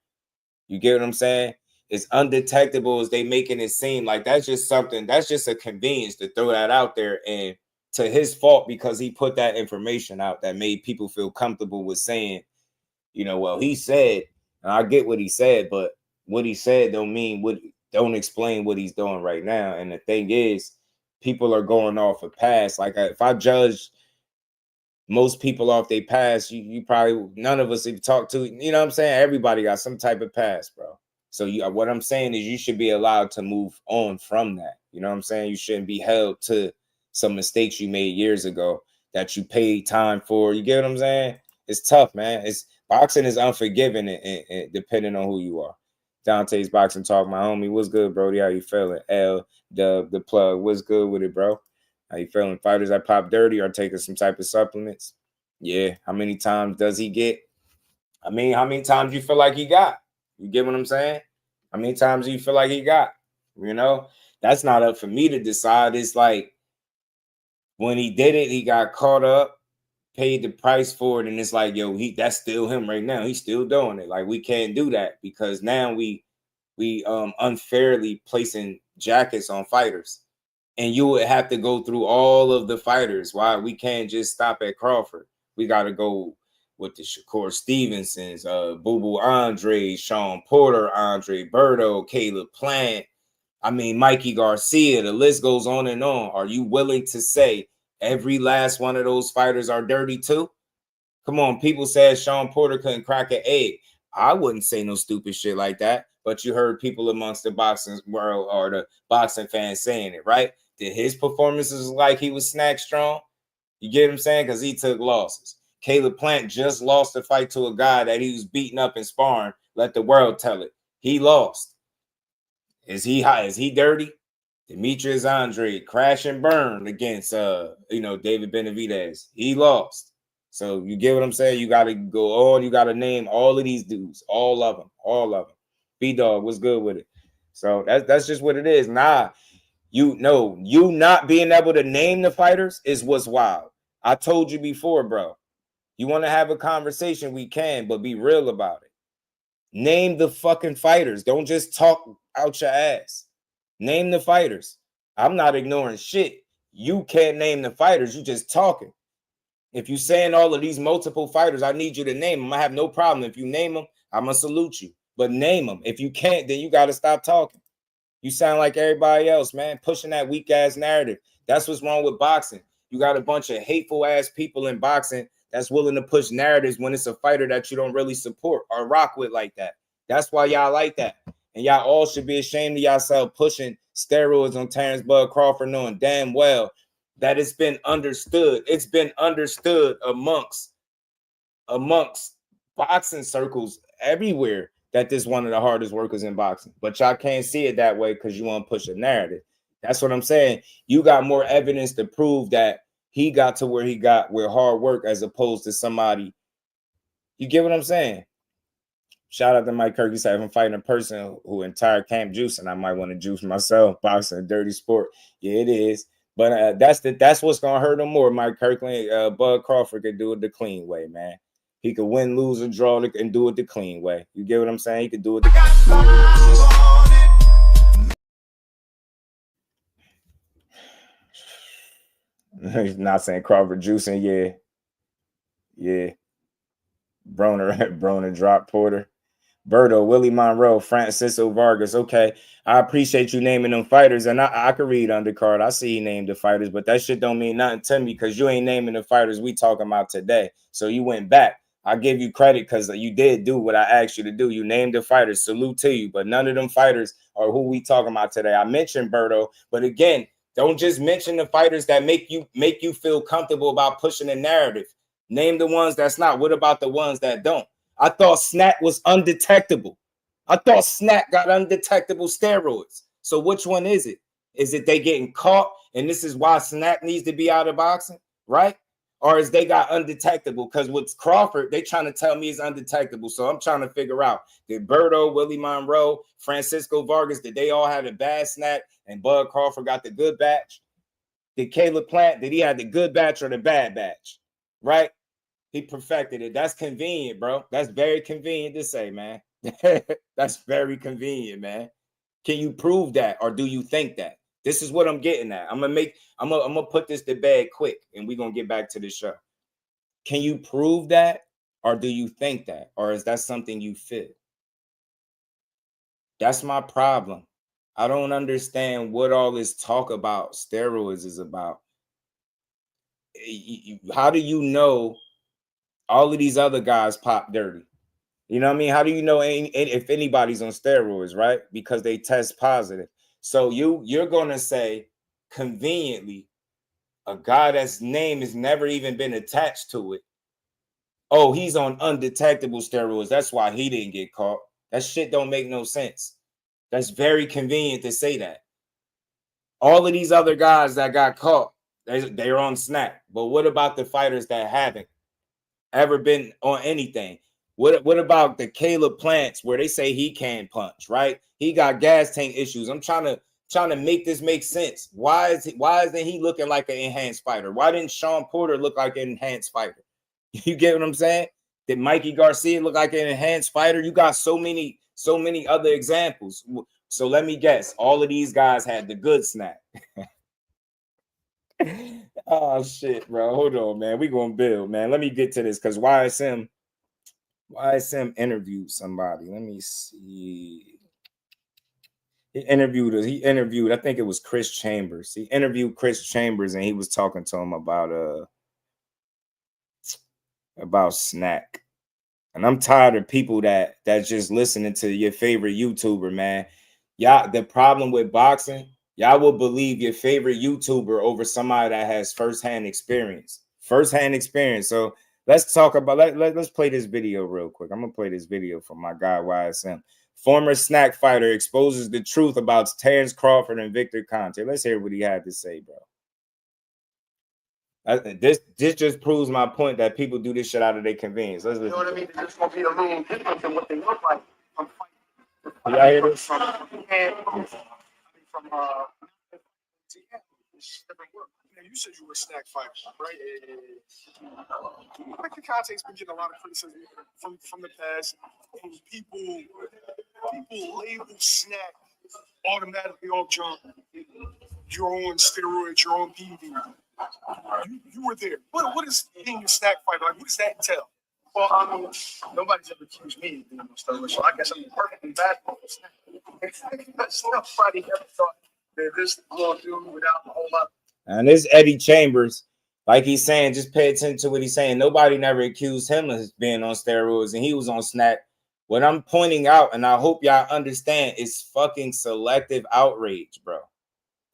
You get what I'm saying? It's undetectable as they making it seem like that's just a convenience to throw that out there, and to his fault because he put that information out that made people feel comfortable with saying, well, he said, and I get what he said, but what he said don't explain what he's doing right now. And the thing is, people are going off a past. Like if I judge most people off their past, you probably, none of us have talked to, you know what I'm saying? Everybody got some type of past, bro. So what I'm saying is you should be allowed to move on from that. You know what I'm saying? You shouldn't be held to some mistakes you made years ago that you paid time for. You get what I'm saying? It's tough, man. Boxing is unforgiving and depending on who you are. Dante's Boxing Talk, my homie. What's good, Brody? How you feeling? The plug. What's good with it, bro? How you feeling? Fighters that pop dirty are taking some type of supplements. Yeah. How many times does he get? I mean, how many times you feel like he got? You get what I'm saying? How many times do you feel like he got? That's not up for me to decide. It's like when he did it, he got caught up. paid the price for it, and it's like, yo, that's still him right now. He's still doing it. Like, we can't do that because now we unfairly placing jackets on fighters, and you would have to go through all of the fighters. Why we can't just stop at Crawford? We got to go with the Shakur Stevensons, Boo Boo Andre, Sean Porter, Andre Berto, Caleb Plant. I mean, Mikey Garcia. The list goes on and on. Are you willing to say every last one of those fighters are dirty too? Come on, people said Sean Porter couldn't crack an egg. I wouldn't say no stupid shit like that, but you heard people amongst the boxing world or the boxing fans saying it, right? Did his performances like he was snack strong? You get what I'm saying? Because he took losses. Caleb Plant just lost a fight to a guy that he was beating up and sparring. Let the world tell it. He lost. Is he high? Is he dirty? Demetrius Andre crash and burn against David Benavidez. He lost. So you get what I'm saying? You got to go on. You got to name all of these dudes, all of them. B-Dog, what's good with it? So that's just what it is. Nah, you not being able to name the fighters is what's wild. I told you before, bro. You want to have a conversation, we can, but be real about it. Name the fucking fighters. Don't just talk out your ass. Name the fighters. I'm not ignoring shit. You can't name the fighters. You just talking. If you saying all of these multiple fighters, I need you to name them. I have no problem. If you name them, I'm going to salute you. But name them. If you can't, then you got to stop talking. You sound like everybody else, man. Pushing that weak-ass narrative. That's what's wrong with boxing. You got a bunch of hateful-ass people in boxing that's willing to push narratives when it's a fighter that you don't really support or rock with like that. That's why y'all like that. And y'all all should be ashamed of yourself pushing steroids on Terrence Bud Crawford, knowing damn well that it's been understood. It's been understood amongst boxing circles everywhere that this is one of the hardest workers in boxing. But y'all can't see it that way because you want to push a narrative. That's what I'm saying. You got more evidence to prove that he got to where he got with hard work as opposed to somebody. You get what I'm saying? Shout out to Mike Kirk. He said, if I'm fighting a person who entire camp juicing, I might want to juice myself. Boxing, a dirty sport. Yeah, it is. But that's what's going to hurt him more. Mike Kirkland, Bud Crawford could do it the clean way, man. He could win, lose, or draw and do it the clean way. You get what I'm saying? He could do it the clean way. He's not saying Crawford juicing. Yeah. Broner drop Porter. Berto, Willie Monroe, Francisco Vargas. Okay, I appreciate you naming them fighters, and I can read undercard. I see you named the fighters, but that shit don't mean nothing to me because you ain't naming the fighters we talking about today. So you went back. I give you credit because you did do what I asked you to do. You named the fighters. Salute to you, but none of them fighters are who we talking about today. I mentioned Berto, but again, don't just mention the fighters that make you feel comfortable about pushing the narrative. Name the ones that's not. What about the ones that don't? I thought Snack was undetectable. I thought Snack got undetectable steroids. So which one is it? Is it they getting caught and this is why Snack needs to be out of boxing, right? Or is they got undetectable? Because with Crawford, they trying to tell me it's undetectable. So I'm trying to figure out, did Berto, Willie Monroe, Francisco Vargas, did they all have a bad Snack and Bud Crawford got the good batch? Did Caleb Plant, did he have the good batch or the bad batch, right? He perfected it. That's convenient, bro. That's very convenient to say, man. That's very convenient, man. Can you prove that, or do you think that? This is what I'm getting at. I'm gonna put this to bed quick, and we're gonna get back to the show. Can you prove that, or do you think that, or is that something you feel? That's my problem. I don't understand what all this talk about steroids is about. How do you know all of these other guys pop dirty? You know what I mean? How do you know if anybody's on steroids, right? Because they test positive. So you're going to say conveniently a guy that's name has never even been attached to it. Oh, he's on undetectable steroids. That's why he didn't get caught. That shit don't make no sense. That's very convenient to say that. All of these other guys that got caught, they're on Snack. But what about the fighters that haven't ever been on anything? What about the Caleb Plants where they say he can't punch, right? He got gas tank issues. I'm trying to trying to make this make sense. Why isn't he looking like an enhanced fighter? Why didn't Sean Porter look like an enhanced fighter? You get what I'm saying? Did Mikey Garcia look like an enhanced fighter? You got so many other examples. So let me guess, all of these guys had the good snap. Oh shit, bro. Hold on, man. We gonna build, man. Let me get to this because YSM interviewed somebody. Let me see. He interviewed, I think it was Chris Chambers. He interviewed Chris Chambers and he was talking to him about snack. And I'm tired of people that's just listening to your favorite YouTuber, man. Y'all, the problem with boxing, y'all will believe your favorite YouTuber over somebody that has firsthand experience. So let's talk about let's play this video real quick. I'm gonna play this video from my guy YSM. Former snack fighter exposes the truth about Terrence Crawford and Victor Conte. Let's hear what he had to say, bro. This just proves my point that people do this shit out of their convenience. Let's listen. You know what I mean? There's going to be a little difference in what they look like from fighting. Y'all hear this? From You said you were a snack fighter, right? Victor Conte's been getting a lot of criticism from the past. And people label snack automatically off jump. You're on steroids, you're on PED. You were there. What is being a snack fighter like? What does that entail? Well, I mean, nobody's ever accused me of being on steroids, so I guess I'm perfectly basketball for snack. Nobody ever thought that this is going to do without a whole lot. And this Eddie Chambers, like he's saying, just pay attention to what he's saying. Nobody never accused him of being on steroids, and he was on snack. What I'm pointing out, and I hope y'all understand, is fucking selective outrage, bro.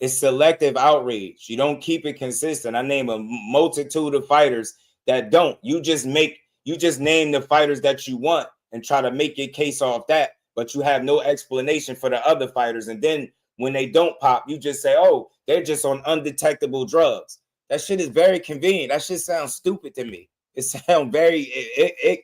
It's selective outrage. You don't keep it consistent. I name a multitude of fighters that don't. You just name the fighters that you want and try to make your case off that, but you have no explanation for the other fighters. And then when they don't pop, you just say, oh, they're just on undetectable drugs. That shit is very convenient. That shit sounds stupid to me. It sounds very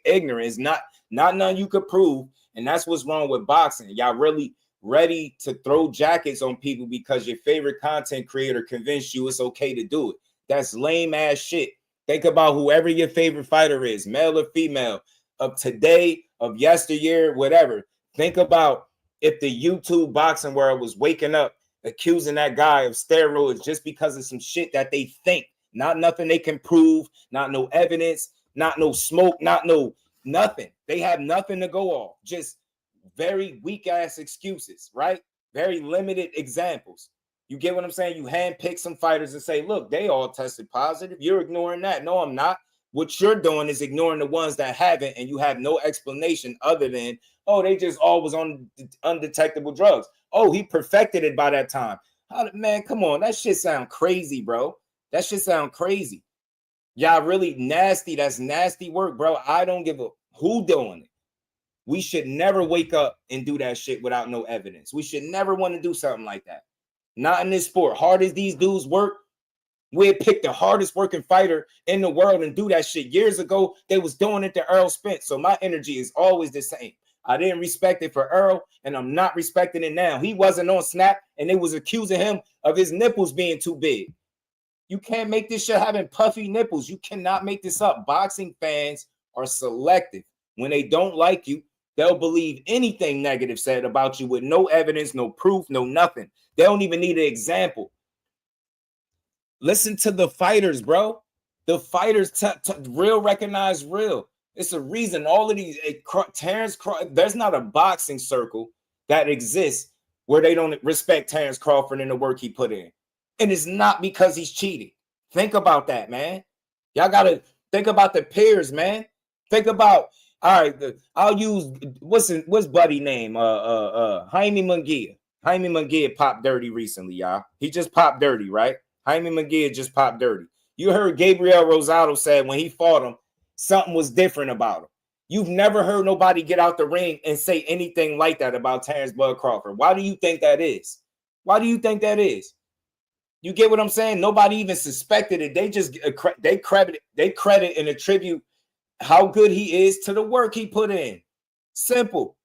ignorant. It's not none you could prove. And that's what's wrong with boxing. Y'all really ready to throw jackets on people because your favorite content creator convinced you it's okay to do it. That's lame ass shit. Think about whoever your favorite fighter is, male or female, of today, of yesteryear, whatever. Think about if the YouTube boxing world was waking up accusing that guy of steroids just because of some shit that they think, not nothing they can prove, not no evidence, not no smoke, not no nothing. They have nothing to go off. Just very weak ass excuses, right? Very limited examples. You get what I'm saying? You handpick some fighters and say, look, they all tested positive. You're ignoring that. No, I'm not. What you're doing is ignoring the ones that haven't, and you have no explanation other than, oh, they just all was on undetectable drugs. Oh, he perfected it by that time. Man, come on. That shit sound crazy, bro. That shit sound crazy. Y'all really nasty. That's nasty work, bro. I don't give a who doing it. We should never wake up and do that shit without no evidence. We should never want to do something like that. Not in this sport. Hard as these dudes work, we'd pick the hardest working fighter in the world and do that shit. Years ago, they was doing it to Earl Spence. So my energy is always the same. I didn't respect it for Earl, and I'm not respecting it now. He wasn't on snap, and they was accusing him of his nipples being too big. You can't make this shit having puffy nipples. You cannot make this up. Boxing fans are selective. When they don't like you, they'll believe anything negative said about you with no evidence, no proof, no nothing. They don't even need an example. Listen to the fighters, bro. The fighters real recognize real. It's a reason all of these Terrence Crawford, there's not a boxing circle that exists where they don't respect Terrence Crawford and the work he put in. And it's not because he's cheating. Think about that, man. Y'all got to think about the peers, man. Think about, all right, I'll use, what's buddy name? Jaime Munguia. Jaime Munguia popped dirty recently, y'all. He just popped dirty, right? Jaime Munguia just popped dirty. You heard Gabriel Rosado said when he fought him, something was different about him. You've never heard nobody get out the ring and say anything like that about Terrence Bud Crawford. Why do you think that is? Why do you think that is? You get what I'm saying? Nobody even suspected it. They just they credit and attribute how good he is to the work he put in. Simple.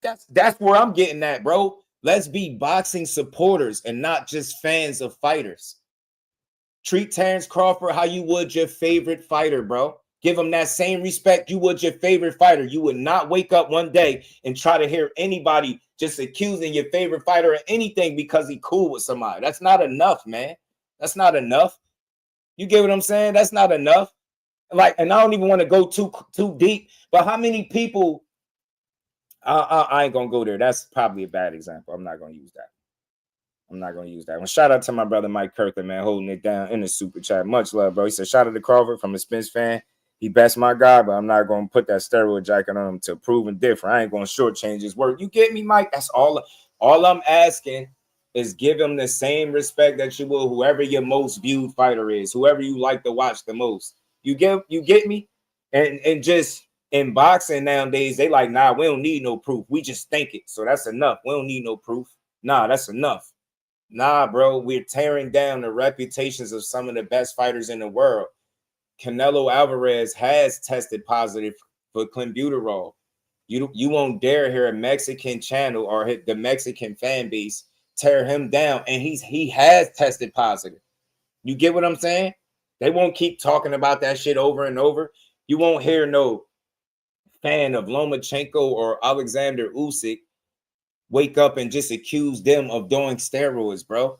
That's where I'm getting at, bro. Let's be boxing supporters and not just fans of fighters. Treat Terrence Crawford how you would your favorite fighter, bro. Give him that same respect you would your favorite fighter. You would not wake up one day and try to hear anybody just accusing your favorite fighter of anything because he cool with somebody. That's not enough, man. That's not enough. You get what I'm saying? That's not enough. Like, and I don't even want to go too deep, but how many people? I ain't gonna go there. That's probably a bad example. I'm not gonna use that. I'm not gonna use that one. Shout out to my brother Mike Kirkland, man, holding it down in the super chat. Much love, bro. He said, shout out to Crawford from a Spence fan. He best my guy, but I'm not gonna put that steroid jacket on him to prove him different. I ain't gonna shortchange his work. You get me, Mike? That's all. All I'm asking is give him the same respect that you will whoever your most viewed fighter is, whoever you like to watch the most. You get me? And just in boxing nowadays, they like, nah, we don't need no proof. We just think it. So that's enough. We don't need no proof. Nah, that's enough. Nah, bro, we're tearing down the reputations of some of the best fighters in the world. Canelo Alvarez has tested positive for clenbuterol. You won't dare hear a Mexican channel or hit the Mexican fan base tear him down, and he has tested positive. You get what I'm saying? They won't keep talking about that shit over and over. You won't hear no fan of Lomachenko or Alexander Usyk wake up and just accuse them of doing steroids, bro.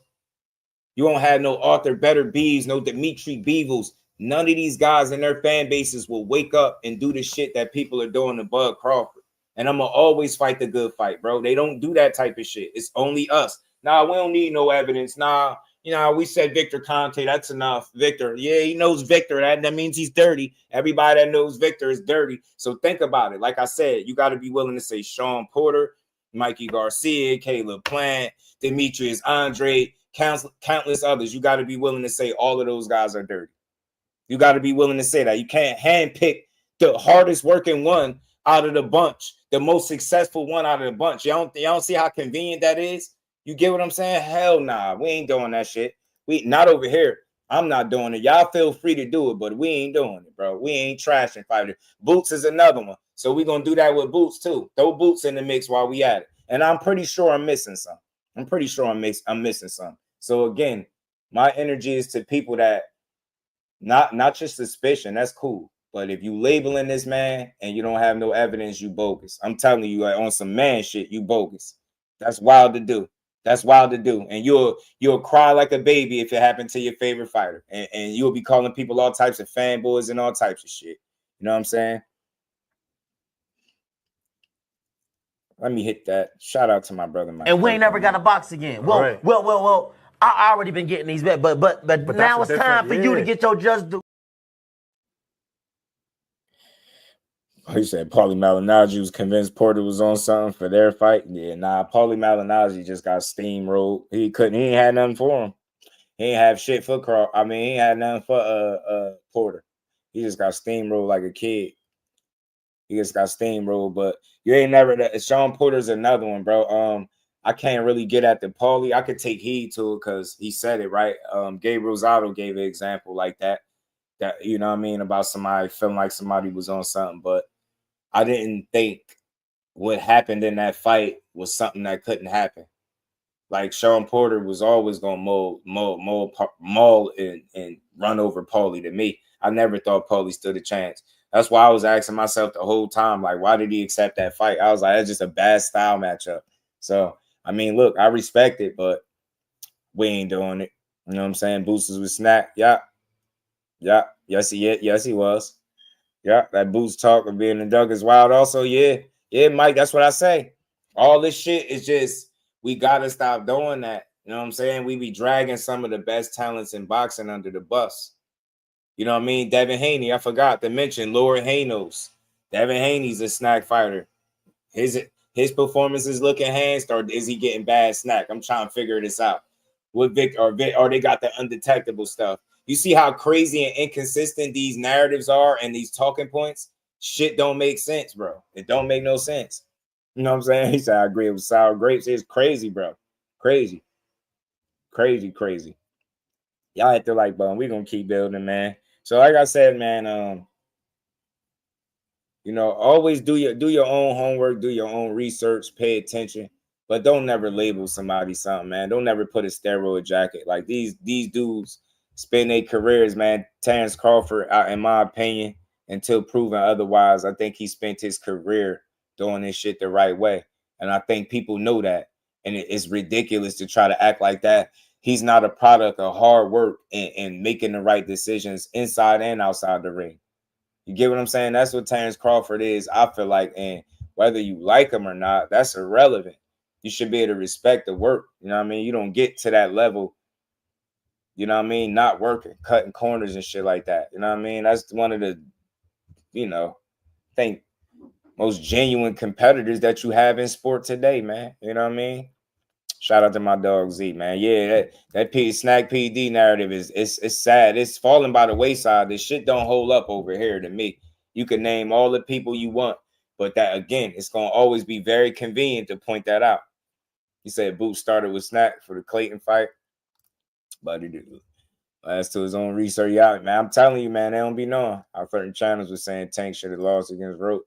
You won't have no Arthur Better Beeves, no Dimitri Beevils. None of these guys in their fan bases will wake up and do the shit that people are doing to Bud Crawford. And I'm going to always fight the good fight, bro. They don't do that type of shit. It's only us. Nah, we don't need no evidence. Nah, you know, we said Victor Conte. That's enough. Victor. Yeah, he knows Victor. That means he's dirty. Everybody that knows Victor is dirty. So think about it. Like I said, you got to be willing to say Sean Porter, Mikey Garcia, Caleb Plant, Demetrius Andre, countless others. You got to be willing to say all of those guys are dirty. You got to be willing to say that. You can't handpick the hardest working one out of the bunch, the most successful one out of the bunch. Y'all don't see how convenient that is? You get what I'm saying? Hell nah, we ain't doing that shit. We not over here. I'm not doing it. Y'all feel free to do it, but we ain't doing it, bro. We ain't trashing fighters. Boots is another one. So we're going to do that with Boots too. Throw Boots in the mix while we at it. And I'm pretty sure I'm missing some. I'm pretty sure I'm missing some. So again, my energy is to people that not just suspicion. That's cool. But if you labeling this man and you don't have no evidence, you bogus. I'm telling you, like, on some man shit, you bogus. That's wild to do. That's wild to do. And you'll cry like a baby if it happened to your favorite fighter. And you'll be calling people all types of fanboys and all types of shit. You know what I'm saying? Let me hit that. Shout out to my brother, Mike. And we ain't never got a box again. Well, right. well. I already been getting these bet, but now it's time for you to get your just due. He said Paulie Malignaggi was convinced Porter was on something for their fight. Yeah, nah, Paulie Malignaggi just got steamrolled. He ain't had nothing for him. He ain't have shit for Carl. I mean, he ain't had nothing for Porter. He just got steamrolled like a kid. He just got steamrolled, but you ain't never that. Sean Porter's another one, bro. I can't really get at the Paulie. I could take heed to it because he said it, right? Gabe Rosado gave an example like that, you know what I mean, about somebody feeling like somebody was on something, but I didn't think what happened in that fight was something that couldn't happen. Like Sean Porter was always going to maul and run over Paulie to me. I never thought Paulie stood a chance. That's why I was asking myself the whole time, like, why did he accept that fight? I was like, that's just a bad style matchup. So, I mean, look, I respect it, but we ain't doing it. You know what I'm saying? Boosters with snack. Yeah. Yes, he was. Yeah, that Boots talk of being the dog is wild. Also, yeah, Mike, that's what I say. All this shit is just, we got to stop doing that. You know what I'm saying? We be dragging some of the best talents in boxing under the bus. You know what I mean? Devin Haney, I forgot to mention Laura Haynos. Devin Haney's a snack fighter. His performance is looking enhanced, or is he getting bad snack? I'm trying to figure this out. With Vic, or they got the undetectable stuff. You see how crazy and inconsistent these narratives are and these talking points? Shit don't make sense, bro. It don't make no sense. You know what I'm saying? He said, I agree with sour grapes. It's crazy, bro. Crazy. Y'all hit the like button. We're going to keep building, man. So like I said, man, you know, always do your own homework, do your own research, pay attention. But don't never label somebody something, man. Don't never put a steroid jacket. Like these dudes spend their careers, man. Terrence Crawford, in my opinion, until proven otherwise, I think he spent his career doing this shit the right way. And I think people know that. And it's ridiculous to try to act like that. He's not a product of hard work and making the right decisions inside and outside the ring. You get what I'm saying? That's what Terrence Crawford is, I feel like. And whether you like him or not, that's irrelevant. You should be able to respect the work. You know what I mean? You don't get to that level, you know what I mean, not working, cutting corners and shit like that. You know what I mean? That's one of the, I think most genuine competitors that you have in sport today, man. You know what I mean? Shout out to my dog Z, man. Yeah, that Snack PD narrative it's sad. It's falling by the wayside. This shit don't hold up over here to me. You can name all the people you want, but that again, it's gonna always be very convenient to point that out. He said Boot started with Snack for the Clayton fight, but he did. As to his own research, yeah, man. I'm telling you, man, they don't be knowing. Our certain channels were saying Tank should have lost against Roach.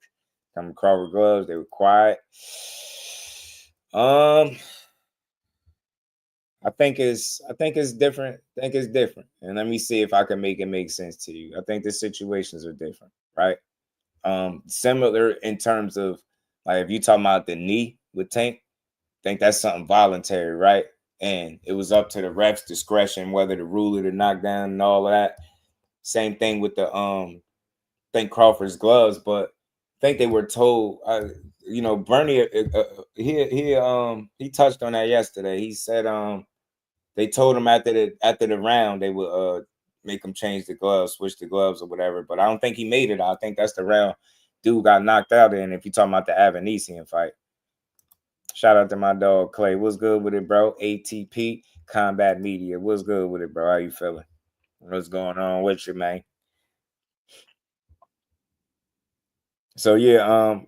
Coming Crawford gloves, they were quiet. I think it's different. I think it's different. And let me see if I can make it make sense to you. I think the situations are different, right? Similar in terms of, like, if you talking about the knee with Tank, I think that's something voluntary, right? And it was up to the ref's discretion whether to rule it or knock down and all of that. Same thing with the I think Crawford's gloves, but I think they were told, Bernie, he touched on that yesterday. He said they told him after the round they would make him change the gloves, switch the gloves or whatever. But I don't think he made it. I think that's the round dude got knocked out in. If you're talking about the Avanesian fight. Shout out to my dog Clay. What's good with it, bro? ATP Combat Media. What's good with it, bro? How you feeling? What's going on with you, man? So yeah,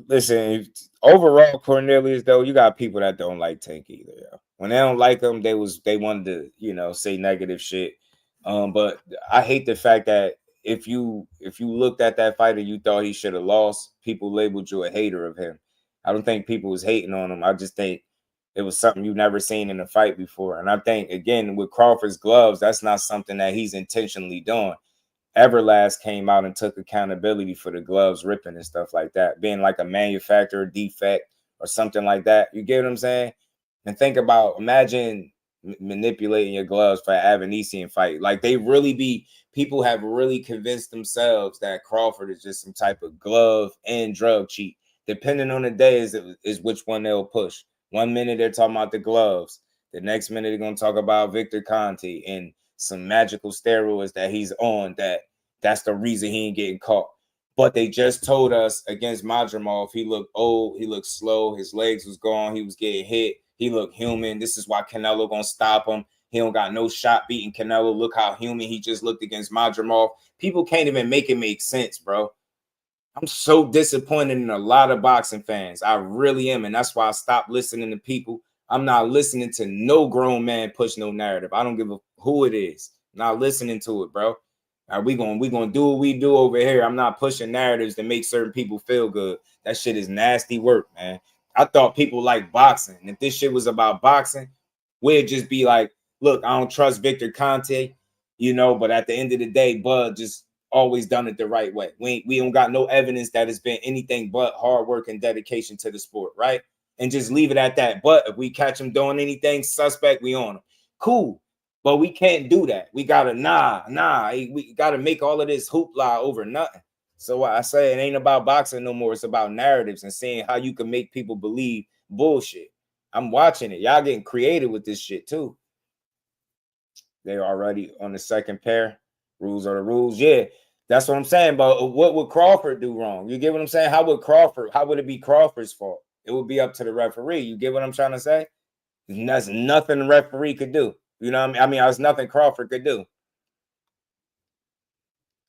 listen. Overall, Cornelius, though, you got people that don't like Tank either. Yo. When they don't like him, they wanted to say negative shit. But I hate the fact that if you looked at that fight and you thought he should have lost, people labeled you a hater of him. I don't think people was hating on him. I just think it was something you've never seen in a fight before. And I think, again, with Crawford's gloves, that's not something that he's intentionally doing. Everlast came out and took accountability for the gloves ripping and stuff like that, being like a manufacturer defect or something like that. You get what I'm saying? And think about, imagine manipulating your gloves for an Avanesian fight. Like people have really convinced themselves that Crawford is just some type of glove and drug cheat. Depending on the day is which one they'll push. 1 minute they're talking about the gloves. The next minute they're going to talk about Victor Conte and some magical steroids that he's on, that's the reason he ain't getting caught. But they just told us against Madrimov, he looked old, he looked slow, his legs was gone, he was getting hit, he looked human. This is why Canelo gonna stop him. He don't got no shot beating Canelo. Look how human he just looked against Madrimov. People can't even make it make sense, bro. I'm so disappointed in a lot of boxing fans. I really am. And that's why I stopped listening to people. I'm not listening to no grown man push no narrative. I don't give a who it is. Not listening to it, bro. We gonna do what we do over here. I'm not pushing narratives to make certain people feel good. That shit is nasty work, man. I thought people like boxing. And if this shit was about boxing, we'd just be like, look, I don't trust Victor Conte, but at the end of the day, Bud just always done it the right way. We don't got no evidence that it's been anything but hard work and dedication to the sport, right? And just leave it at that. But if we catch him doing anything suspect, we on him. Cool. But we can't do that. We gotta we gotta make all of this hoopla over nothing. So I say it ain't about boxing no more. It's about narratives and seeing how you can make people believe bullshit. I'm watching it. Y'all getting creative with this shit too. They're already on the second pair. Rules are the rules. Yeah, that's what I'm saying. But what would Crawford do wrong? You get what I'm saying? How would it be Crawford's fault? It would be up to the referee. You get what I'm trying to say? And that's nothing the referee could do. You know what I mean? There's nothing Crawford could do.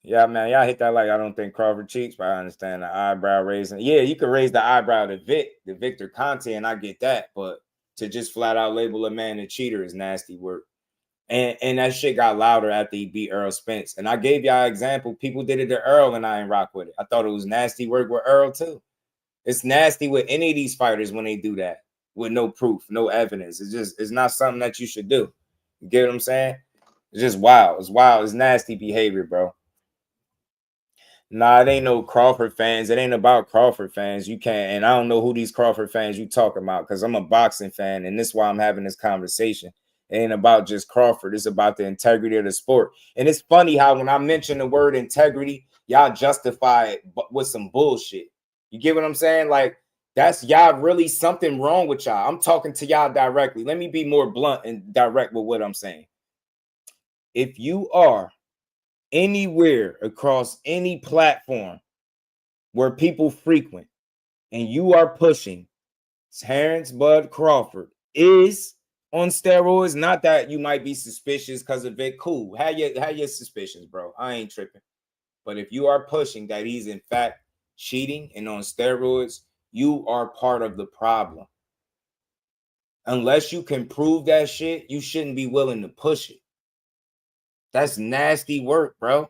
Yeah, man, y'all hit that like I don't think Crawford cheats, but I understand the eyebrow raising. Yeah, you could raise the eyebrow to Victor Conte, and I get that. But to just flat out label a man a cheater is nasty work. And that shit got louder after he beat Earl Spence. And I gave y'all an example. People did it to Earl, and I ain't rock with it. I thought it was nasty work with Earl, too. It's nasty with any of these fighters when they do that. with no proof, no evidence. It's not something that you should do. You get what I'm saying? It's just wild. It's wild. It's nasty behavior, bro. Nah, it ain't no Crawford fans. It ain't about Crawford fans. You can't, and I don't know who these Crawford fans you talking about, because I'm a boxing fan, and this is why I'm having this conversation. It ain't about just Crawford. It's about the integrity of the sport. And it's funny how when I mention the word integrity, y'all justify it with some bullshit. You get what I'm saying? Like, that's y'all really something wrong with y'all. I'm talking to y'all directly. Let me be more blunt and direct with what I'm saying. If you are anywhere across any platform where people frequent and you are pushing Terrence Bud Crawford is on steroids, not that you might be suspicious because of it, cool. Have your suspicions, bro. I ain't tripping. But if you are pushing that he's in fact cheating and on steroids, you are part of the problem. Unless you can prove that shit, you shouldn't be willing to push it. That's nasty work, bro.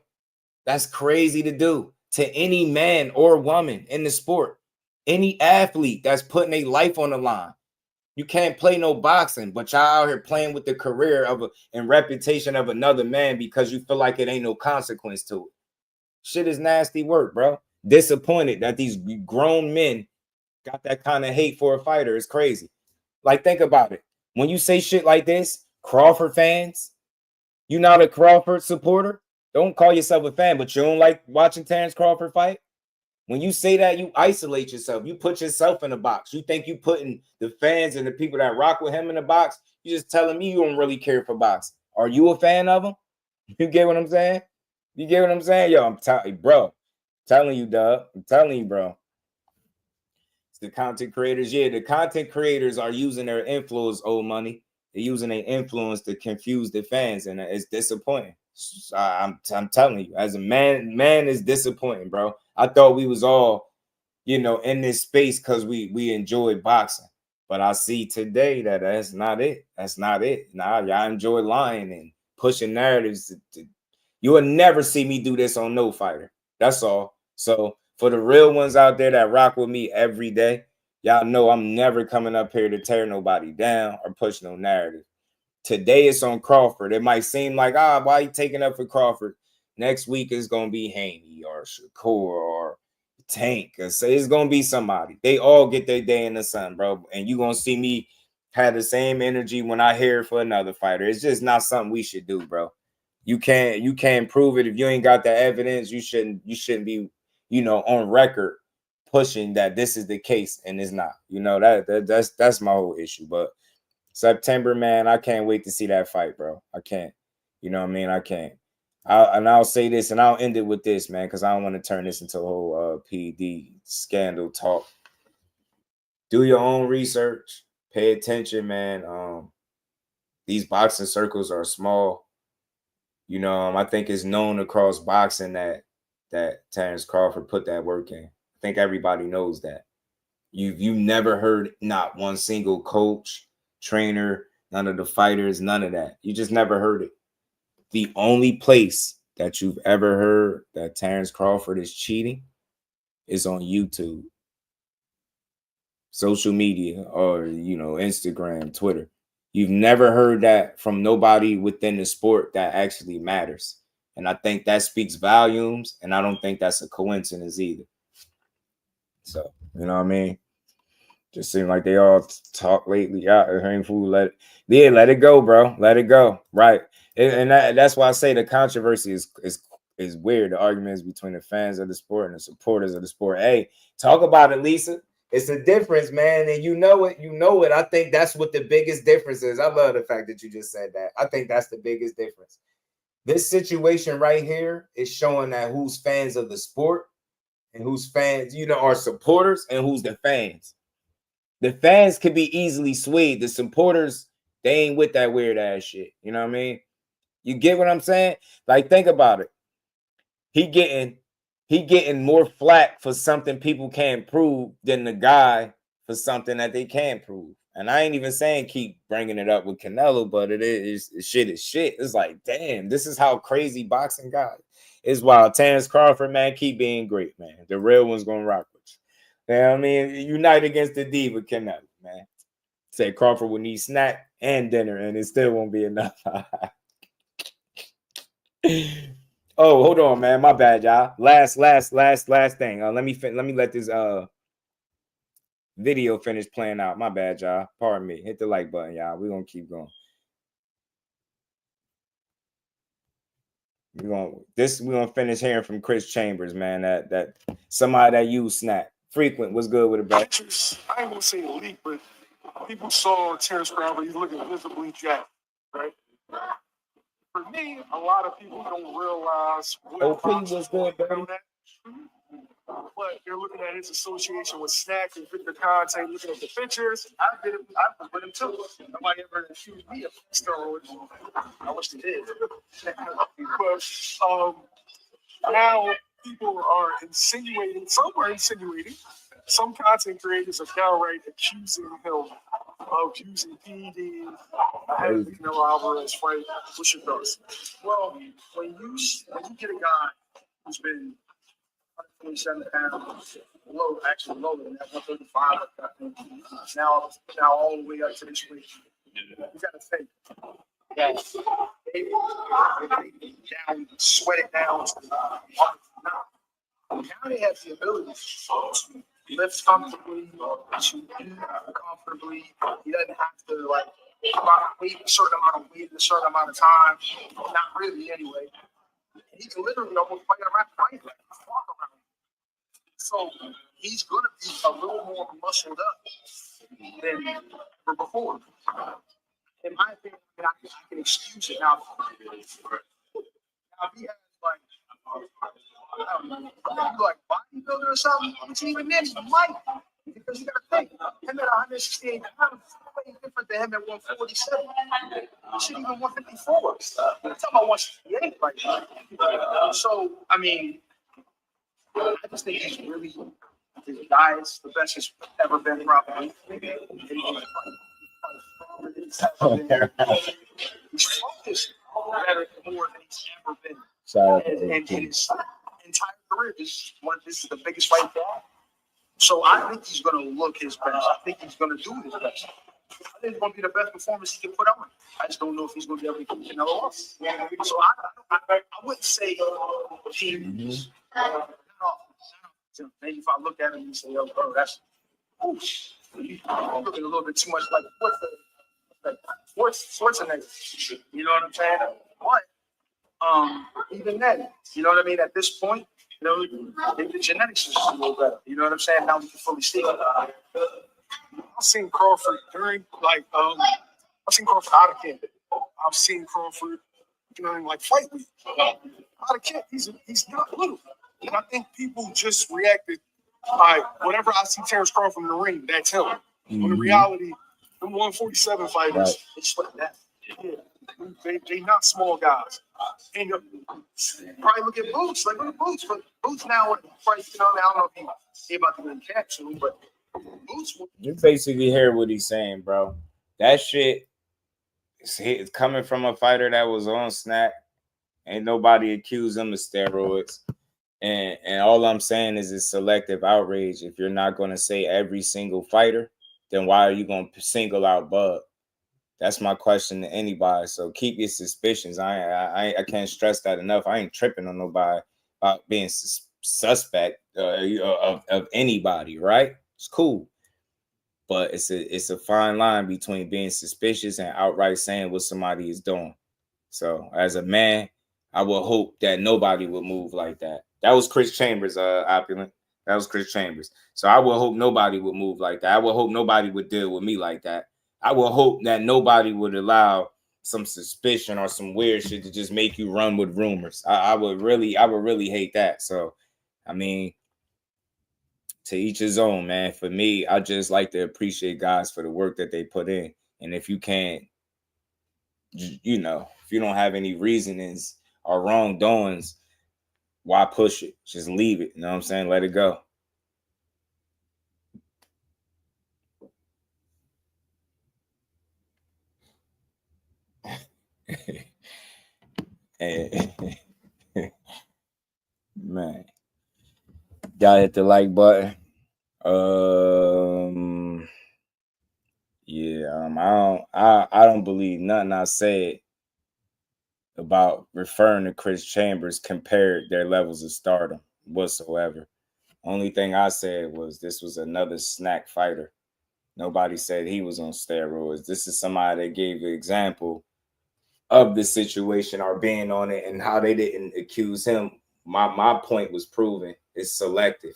That's crazy to do to any man or woman in the sport. Any athlete that's putting their life on the line. You can't play no boxing, but y'all out here playing with the career of and reputation of another man because you feel like it ain't no consequence to it. Shit is nasty work, bro. Disappointed that these grown men got that kind of hate for a fighter. It's crazy. Like, think about it. When you say shit like this, Crawford fans, you not a Crawford supporter? Don't call yourself a fan, but you don't like watching Terrence Crawford fight? When you say that, you isolate yourself. You put yourself in a box. You think you putting the fans and the people that rock with him in a box. You just telling me you don't really care for boxing. Are you a fan of him? You get what I'm saying? You get what I'm saying? Yo, I'm telling you, bro. Telling you, Doug. I'm telling you, bro. It's the content creators. Yeah, the content creators are using their influence, old money. They're using their influence to confuse the fans, and it's disappointing. I'm telling you, as a man is disappointing, bro. I thought we was all, in this space because we enjoy boxing. But I see today that that's not it. That's not it. Nah, y'all enjoy lying and pushing narratives. You will never see me do this on no fighter. That's all. So for the real ones out there that rock with me every day, y'all know I'm never coming up here to tear nobody down or push no narrative. Today it's on Crawford. It might seem like, why you taking up for Crawford? Next week is going to be Haney or Shakur or Tank. So it's going to be somebody. They all get their day in the sun, bro. And you're going to see me have the same energy when I hear for another fighter. It's just not something we should do, bro. You can't prove it. If you ain't got the evidence, you shouldn't be, on record pushing that this is the case and it's not. That's my whole issue. But September, man, I can't wait to see that fight, bro. I can't. You know what I mean? I can't. I'll say this, and I'll end it with this, man, because I don't want to turn this into a whole PD scandal talk. Do your own research. Pay attention, man. These boxing circles are small. I think it's known across boxing that Terrence Crawford put that work in. I think everybody knows that. You've never heard not one single coach, trainer, none of the fighters, none of that. You just never heard it. The only place that you've ever heard that Terrence Crawford is cheating is on YouTube, social media, or Instagram, Twitter. You've never heard that from nobody within the sport that actually matters. And I think that speaks volumes, and I don't think that's a coincidence either. So, you know what I mean? Just seem like they all talk lately. Let it go, bro. Let it go. Right. And that's why I say the controversy is weird. The arguments between the fans of the sport and the supporters of the sport. Hey, talk about it, Lisa. It's a difference, man. And you know it. I think that's what the biggest difference is. I love the fact that you just said that. I think that's the biggest difference. This situation right here is showing that who's fans of the sport and who's fans, are supporters and who's the fans. The fans could be easily swayed. The supporters, they ain't with that weird ass shit. You know what I mean? You get what I'm saying? Like, think about it. He getting more flack for something people can't prove than the guy for something that they can prove. And I ain't even saying keep bringing it up with Canelo, but shit is shit. It's like, damn, this is how crazy boxing got. It's wild. Terrence Crawford, man, keep being great, man. The real one's gonna rock with you. You know what I mean? Unite against the diva Canelo, man. Say Crawford will need snack and dinner, and it still won't be enough. Oh, hold on, man. My bad, y'all. Last thing. Let me let this video finish playing out. My bad, y'all. Pardon me. Hit the like button, y'all. We're gonna keep going. We're gonna finish hearing from Chris Chambers, man. That somebody that used snack. Frequent, what's good with it, bro? I ain't gonna say elite, but people saw Terrence Crawford. He's looking visibly jacked, right? For me, a lot of people don't realize what OP was good, bro. But they're looking at his association with Snack and Victor Conte, looking at the pictures. I was with him too. Nobody ever accused me of steroids. I wish they did. But now people are insinuating, some content creators are downright accusing him of using PED ahead of the Alvarez fight. What's your thoughts? Well, when you get a guy who's been 127 pounds, lower than that, 135, now all the way up to this weight, you got to think that they down, sweat it down. Now they have the ability to lift comfortably, to eat comfortably. He doesn't have to wait a certain amount of weight in a certain amount of time. Not really, anyway. He can literally almost fight around, walk around. So he's going to be a little more muscled up than ever before. In my opinion, I can excuse it now. Now, if he has I don't know, like bodybuilder or something, which even then he might, because you got to think, him at 168 pounds is way different than him at 147. Shit, even 154. I'm talking about 168 right now. So, I mean, I just think he's really, his guy is the best he's ever been, probably. He's focused better more than he's ever been. And his entire career, this is the biggest fight he had. So I think he's going to look his best. I think he's going to do his best. I think it's going to be the best performance he can put on. I just don't know if he's going to be able to keep Canelo off. So I wouldn't say he's maybe if I look at him and say, "Oh, bro, that's looking a little bit too much like Schwarzenegger." You know what I'm saying? But even then, you know what I mean? At this point, you know, the genetics is just a little better. You know what I'm saying? Now we can fully see it. I've seen Crawford I've seen Crawford out of camp. I've seen Crawford during fight week. Out of camp, he's not little. And I think people just reacted, whenever I see Terrence Crawford in the ring, that's him. When in reality, the 147 fighters, they sweat that. Yeah. They not small guys. And Probably look at Boots. Look at Boots. But Boots now, I don't know if he's about to win cap soon, but Boots. You basically hear what he's saying, bro. That shit is coming from a fighter that was on snack. Ain't nobody accused him of steroids. And all I'm saying is it's selective outrage. If you're not going to say every single fighter, then why are you going to single out Bud? That's my question to anybody. So keep your suspicions. I can't stress that enough. I ain't tripping on nobody about being suspect of anybody, right? It's cool. But it's a fine line between being suspicious and outright saying what somebody is doing. So as a man, I would hope that nobody would move like that. That was Chris Chambers, Opulent. That was Chris Chambers. So I would hope nobody would move like that. I would hope nobody would deal with me like that. I would hope that nobody would allow some suspicion or some weird shit to just make you run with rumors. I would really hate that. So, I mean, to each his own, man. For me, I just like to appreciate guys for the work that they put in. And if you can't, you know, if you don't have any reasonings or wrongdoings, why push it? Just leave it. You know what I'm saying? Let it go. Man, y'all hit the like button. Yeah, I don't believe nothing I said about referring to Chris Chambers compared their levels of stardom whatsoever. Only thing I said was this was another snack fighter. Nobody said he was on steroids. This is somebody that gave an example of the situation or being on it and how they didn't accuse him. My point was proven. It's selective.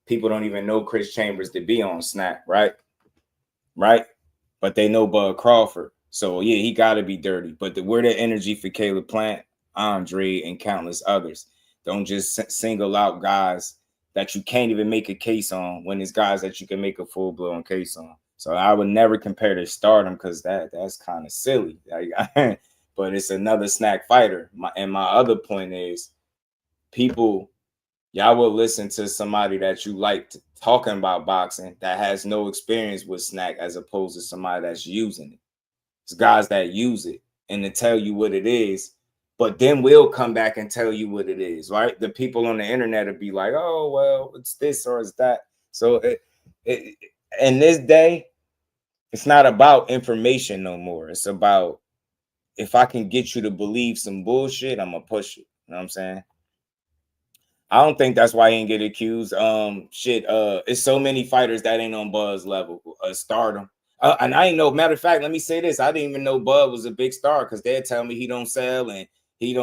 People don't even know Chris Chambers to be on snack, right? Right? But they know Bud Crawford. So, yeah, he got to be dirty. But we're the energy for Caleb Plant, Andre, and countless others. Don't just single out guys that you can't even make a case on when it's guys that you can make a full-blown case on. So I would never compare to stardom because that's kind of silly. But it's another snack fighter. My other point is people, y'all will listen to somebody that you like talking about boxing that has no experience with snack as opposed to somebody that's using it. It's guys that use it and to tell you what it is, but then we'll come back and tell you what it is, right? The people on the internet will be like, oh, well, it's this or it's that. So in this day, it's not about information no more. It's about if I can get you to believe some bullshit, I'm going to push it. You know what I'm saying? I don't think that's why he didn't get accused. It's so many fighters that ain't on Bud's level, stardom. And I ain't know. Matter of fact, let me say this: I didn't even know Bud was a big star because they'd tell me he don't sell and he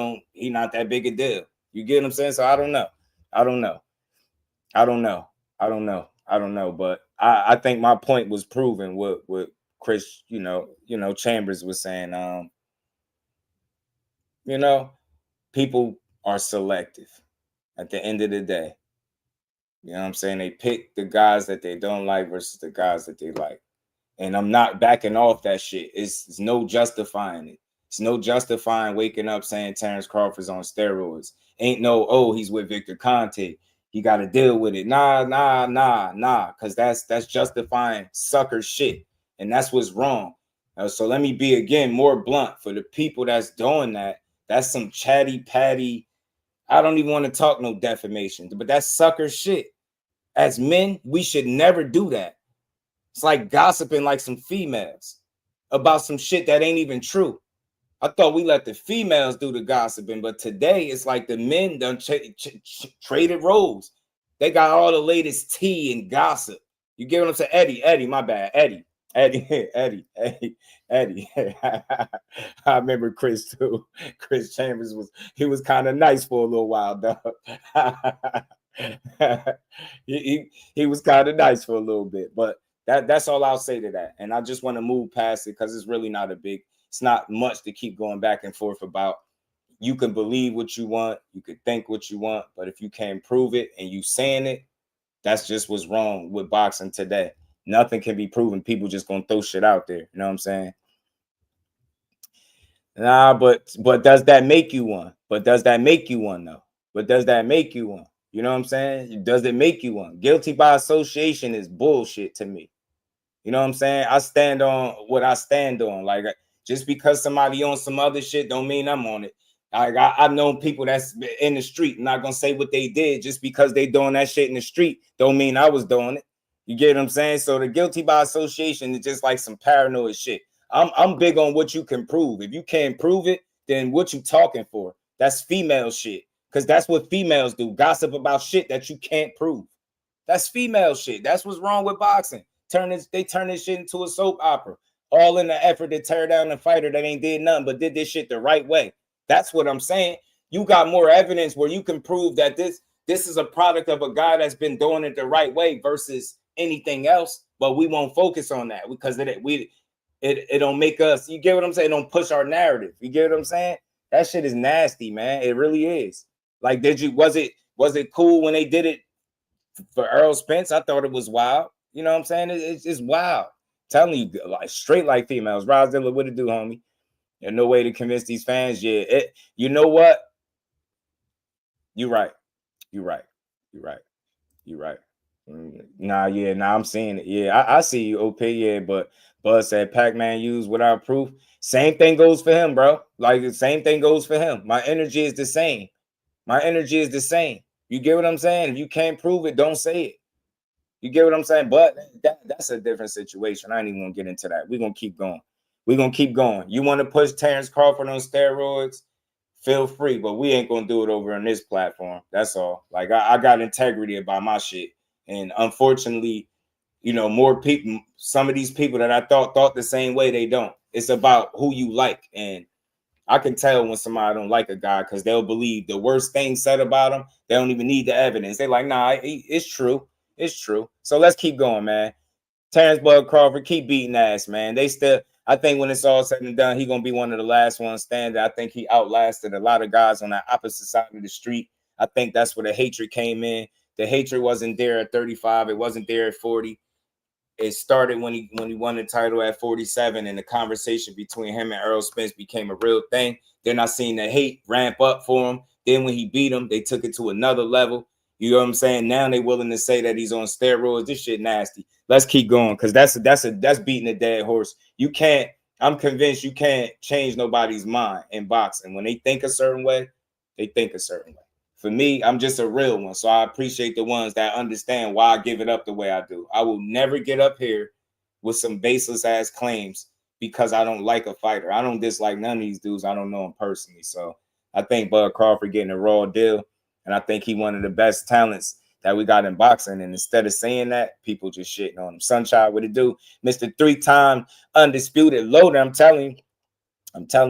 not that big a deal. You get what I'm saying? So I don't know. But I think my point was proven. What Chris, Chambers was saying. People are selective. At the end of the day, you know what I'm saying? They pick the guys that they don't like versus the guys that they like. And I'm not backing off that shit. It's no justifying it. It's no justifying waking up saying Terrence Crawford's on steroids. Ain't no, oh, he's with Victor Conte. He got to deal with it. Nah. Because that's justifying sucker shit. And that's what's wrong. So let me be, again, more blunt. For the people that's doing that, that's some chatty patty. I don't even want to talk no defamation, but that's sucker shit. As men, we should never do that. It's like gossiping like some females about some shit that ain't even true. I thought we let the females do the gossiping, but today it's like the men done traded roles. They got all the latest tea and gossip. You get what I'm saying? Eddie, my bad. Eddie. I remember Chris too. Chris Chambers was kind of nice for a little while, though. he was kind of nice for a little bit, but that's all I'll say to that. And I just want to move past it because it's really it's not much to keep going back and forth about. You can believe what you want, you can think what you want, but if you can't prove it and you saying it, that's just what's wrong with boxing today. Nothing can be proven. People just gonna throw shit out there. You know what I'm saying? Nah, but does that make you one? Though? But does that make you one? You know what I'm saying? Does it make you one? Guilty by association is bullshit to me. You know what I'm saying? I stand on what I stand on. Like, just because somebody on some other shit don't mean I'm on it. I've known people that's in the street. I'm not gonna say what they did. Just because they doing that shit in the street don't mean I was doing it. You get what I'm saying? So the guilty by association is just like some paranoid shit. I'm big on what you can prove. If you can't prove it, then what you talking for? That's female shit. Because that's what females do. Gossip about shit that you can't prove. That's female shit. That's what's wrong with boxing. They turn this shit into a soap opera. All in the effort to tear down the fighter that ain't did nothing but did this shit the right way. That's what I'm saying. You got more evidence where you can prove that this is a product of a guy that's been doing it the right way versus anything else, but we won't focus on that because it don't make us, you get what I'm saying? It don't push our narrative. You get what I'm saying? That shit is nasty, man. It really is. Like, was it cool when they did it for Earl Spence? I thought it was wild. You know what I'm saying? It's wild. I'm telling you, like straight like females. Roz Dilla, what it do, homie? There's no way to convince these fans. Yeah, you know what? You're right. Nah, I'm seeing it. Yeah, I see you, OP. Yeah, but Buzz said Pac-Man used without proof. Same thing goes for him, bro. Like, the same thing goes for him. My energy is the same. You get what I'm saying? If you can't prove it, don't say it. You get what I'm saying? But that's a different situation. I ain't even gonna get into that. We're gonna keep going. We're gonna keep going. You want to push Terrence Crawford on steroids? Feel free, but we ain't gonna do it over on this platform. That's all. Like I got integrity about my shit. And unfortunately, you know, more people, some of these people that I thought the same way, they don't. It's about who you like. And I can tell when somebody don't like a guy because they'll believe the worst thing said about him. They don't even need the evidence. They're like, nah, it's true. It's true. So let's keep going, man. Terrence Bud Crawford, keep beating ass, man. They still, I think when it's all said and done, he's going to be one of the last ones standing. I think he outlasted a lot of guys on that opposite side of the street. I think that's where the hatred came in. The hatred wasn't there at 35. It wasn't there at 40. It started when he won the title at 47, and the conversation between him and Errol Spence became a real thing. Then I seen the hate ramp up for him. Then when he beat him, they took it to another level. You know what I'm saying? Now they willing to say that he's on steroids. This shit nasty. Let's keep going because that's beating a dead horse. You can't. I'm convinced you can't change nobody's mind in boxing. When they think a certain way, they think a certain way. For me, I'm just a real one. So I appreciate the ones that understand why I give it up the way I do. I will never get up here with some baseless ass claims because I don't like a fighter. I don't dislike none of these dudes. I don't know them personally. So I think Bud Crawford getting a raw deal. And I think he one of the best talents that we got in boxing. And instead of saying that, people just shitting on him. Sunshine, what it do? Mr. 3-time undisputed loader. I'm telling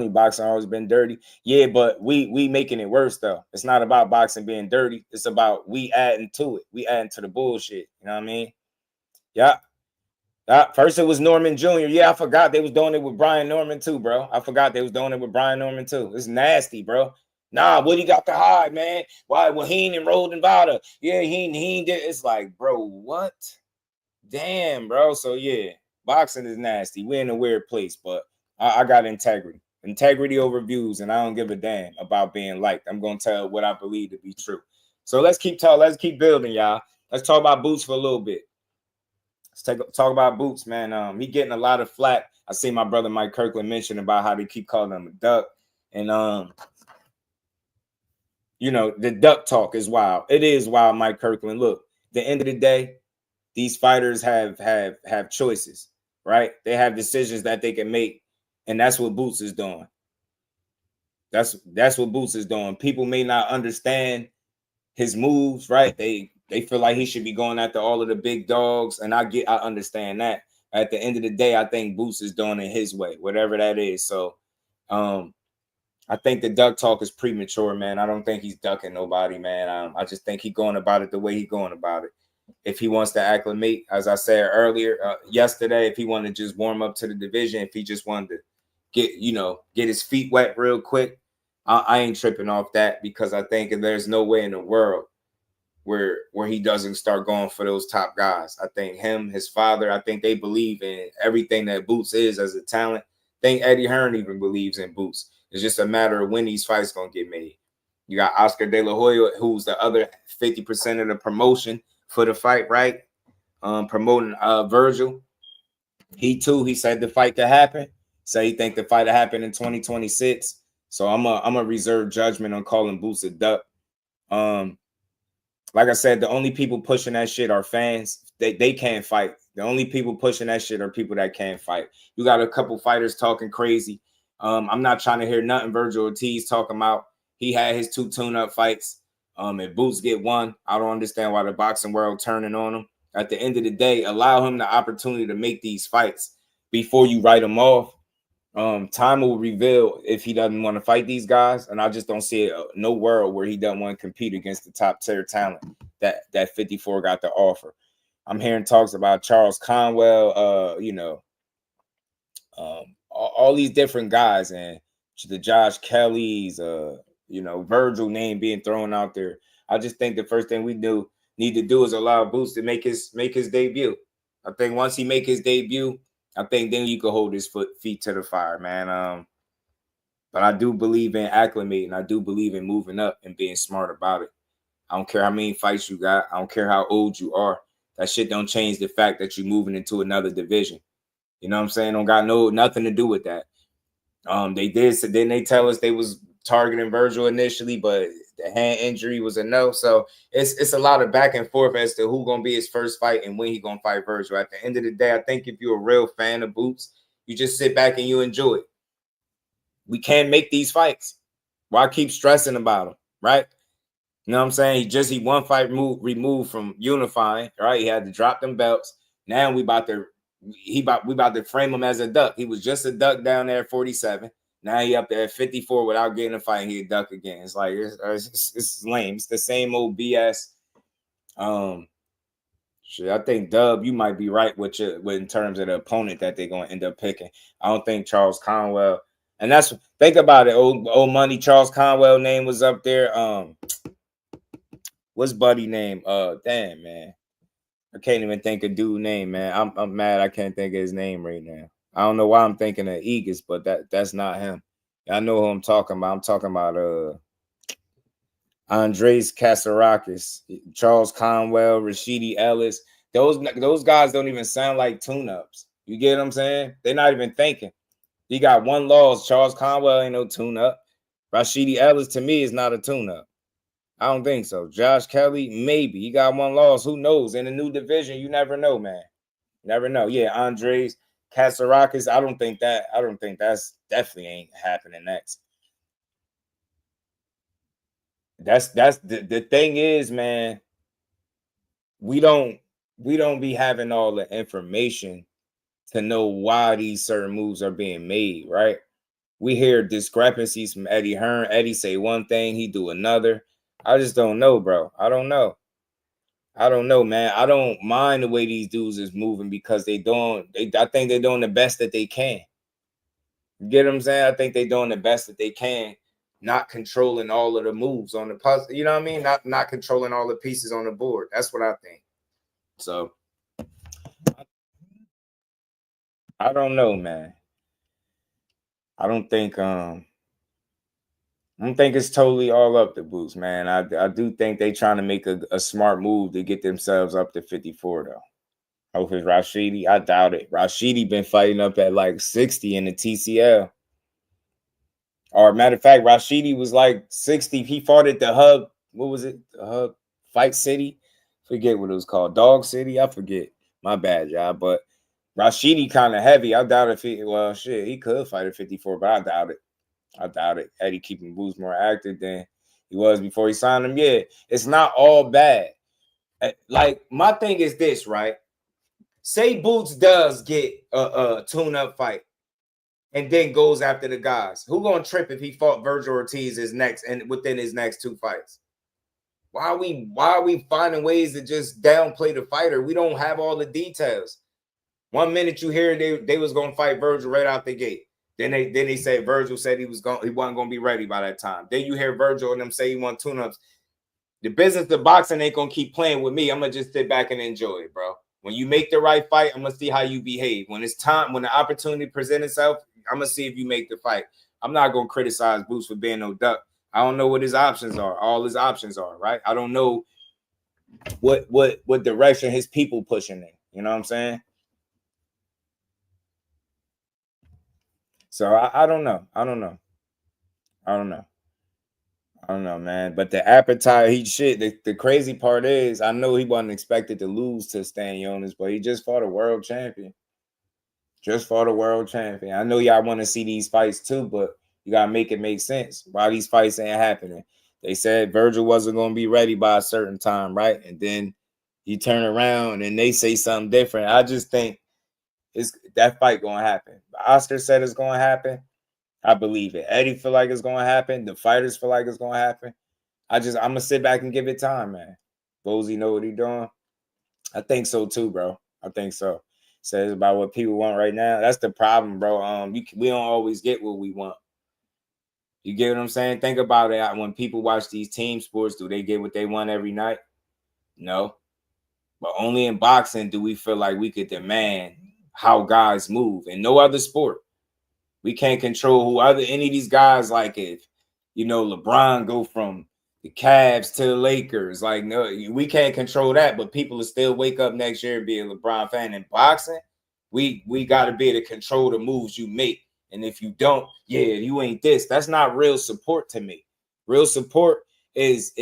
you, boxing always been dirty. Yeah, but we making it worse, though. It's not about boxing being dirty. It's about we adding to it. We adding to the bullshit. You know what I mean? Yeah. First it was Norman Jr. Yeah, I forgot they was doing it with Brian Norman too, bro. I forgot they was doing it with Brian Norman too. It's nasty, bro. Nah, what he got to hide, man? Why? Well, he ain't enrolled in Vada. Yeah, he did. It's like, bro, what? Damn, bro. So yeah, boxing is nasty. We're in a weird place, but I got integrity. Integrity over views, and I don't give a damn about being liked. I'm gonna tell what I believe to be true. So let's keep talking. Let's keep building, y'all. Let's talk about Boots for a little bit. Let's talk about Boots, man. He getting a lot of flack. I see my brother Mike Kirkland mention about how they keep calling him a duck, and you know, the duck talk is wild. It is wild, Mike Kirkland. Look, at the end of the day, these fighters have choices, right? They have decisions that they can make, and that's what Boots is doing. That's what Boots is doing. People may not understand his moves, right? They feel like he should be going after all of the big dogs, and I understand that. At the end of the day, I think Boots is doing it his way, whatever that is. So, I think the duck talk is premature, man. I don't think he's ducking nobody, man. I just think he's going about it the way he's going about it. If he wants to acclimate, as I said earlier, yesterday, if he wanted to just warm up to the division, if he just wanted to get his feet wet real quick, I ain't tripping off that because I think there's no way in the world where he doesn't start going for those top guys. I think him, his father, I think they believe in everything that Boots is as a talent. I think Eddie Hearn even believes in Boots. It's just a matter of when these fights gonna get made. You got Oscar De La Hoya, who's the other 50% of the promotion for the fight, right? Promoting Virgil. He said the fight could happen. So he think the fight will happen in 2026. So I'm a reserve judgment on calling Boots a duck. Like I said, the only people pushing that shit are fans. They can't fight. The only people pushing that shit are people that can't fight. You got a couple fighters talking crazy. I'm not trying to hear nothing Virgil Ortiz talking about. He had his 2 tune-up fights. If Boots get one, I don't understand why the boxing world turning on him. At the end of the day, allow him the opportunity to make these fights before you write him off. Time will reveal if he doesn't want to fight these guys, and I just don't see no world where he doesn't want to compete against the top tier talent that 54 got to offer. I'm hearing talks about Charles Conwell, all these different guys, and the Josh Kellys, Virgil name being thrown out there. I just think the first thing we need to do is allow Boots to make his debut. I think once he make his debut, I think then you can hold his feet to the fire, man. But I do believe in acclimating. I do believe in moving up and being smart about it. I don't care how many fights you got. I don't care how old you are. That shit don't change the fact that you're moving into another division. You know what I'm saying? Don't got nothing to do with that. They did. So then they tell us they was targeting Virgil initially, but the hand injury was a no. So it's a lot of back and forth as to who gonna be his first fight and when he gonna fight Virgil. At the end of the day, I think if you're a real fan of Boots, you just sit back and you enjoy it. We can't make these fights. Why keep stressing about them, right? You know what I'm saying? He one fight removed from unifying, right? He had to drop them belts. Now we about to frame him as a duck. He was just a duck down there at 47. Now he up there at 54 without getting a fight. He a duck again. It's like it's lame. It's the same old BS. Shit, I think Dub, you might be right with in terms of the opponent that they're gonna end up picking. I don't think Charles Conwell, and that's think about it. Old money. Charles Conwell name was up there. What's Buddy name? Damn, man. I can't even think of dude name, man. I'm mad I can't think of his name right now. I don't know why I'm thinking of Eagles, but that's not him. I know who I'm talking about. I'm talking about Andres Casarakis, Charles Conwell, Rashidi Ellis. Those guys don't even sound like tune-ups. You get what I'm saying? They're not even thinking. He got one loss. Charles Conwell ain't no tune-up. Rashidi Ellis, to me, is not a tune-up. I don't think so. Josh Kelly, maybe. He got one loss. Who knows? In a new division, you never know, man. Never know. Yeah, Andres Casarakis, I don't think that's definitely ain't happening next. That's the thing is, man, we don't be having all the information to know why these certain moves are being made, right? We hear discrepancies from Eddie Hearn. Eddie say one thing, he do another. I just don't know, bro. I don't know, man. I don't mind the way these dudes is moving because I think they're doing the best that they can. You get what I'm saying? I think they're doing the best that they can, not controlling all of the moves on the puzzle. You know what I mean? Not controlling all the pieces on the board. That's what I think. So I don't know, man. I don't think it's totally all up to Boots, man. I do think they trying to make a smart move to get themselves up to 54, though. Hope it's Rashidi. I doubt it. Rashidi been fighting up at like 60 in the TCL. Or matter of fact, Rashidi was like 60. He fought at the Hub. What was it? The Hub Fight City? Forget what it was called. Dog City? I forget. My bad, y'all. But Rashidi kind of heavy. I doubt if he could fight at 54, but I doubt it. Eddie keeping Boots more active than he was before he signed him. Yeah, it's not all bad. Like, my thing is this, right? Say Boots does get a tune-up fight and then goes after the guys. Who gonna trip if he fought Virgil Ortiz within his next two fights? Why are we finding ways to just downplay the fighter? We don't have all the details. 1 minute you hear they was gonna fight Virgil right out the gate. Then they said Virgil said he wasn't gonna be ready by that time. Then you hear Virgil and them say he want tune-ups. The business of boxing ain't gonna keep playing with me. I'm gonna just sit back and enjoy it, bro. When you make the right fight, I'm gonna see how you behave. When it's time, when the opportunity presents itself, I'm gonna see if you make the fight. I'm not gonna criticize Boots for being no duck. I don't know what his options are. All his options are, right? I don't know what direction his people pushing in. You know what I'm saying? So I don't know. I don't know, man. But the appetite, the crazy part is, I know he wasn't expected to lose to Stan Jonas, but he just fought a world champion. I know y'all want to see these fights too, but you gotta make it make sense. Why these fights ain't happening? They said Virgil wasn't gonna be ready by a certain time, right? And then you turn around and they say something different. I just think that fight gonna happen. Oscar said it's gonna happen. I believe it. Eddie feel like it's gonna happen. The fighters feel like it's gonna happen. I'm gonna sit back and give it time, man. Bozy know what he doing. I think so too, bro. I think so. Says about what people want right now. That's the problem, bro. We don't always get what we want. You get what I'm saying? Think about it. When people watch these team sports, do they get what they want every night? No. But only in boxing do we feel like we could demand how guys move. In no other sport. We can't control any of these guys. Like if, LeBron go from the Cavs to the Lakers. Like, no, we can't control that. But people will still wake up next year and be a LeBron fan. In boxing, we got to be able to control the moves you make And if you don't, yeah, you ain't this. That's not real support to me. Real support is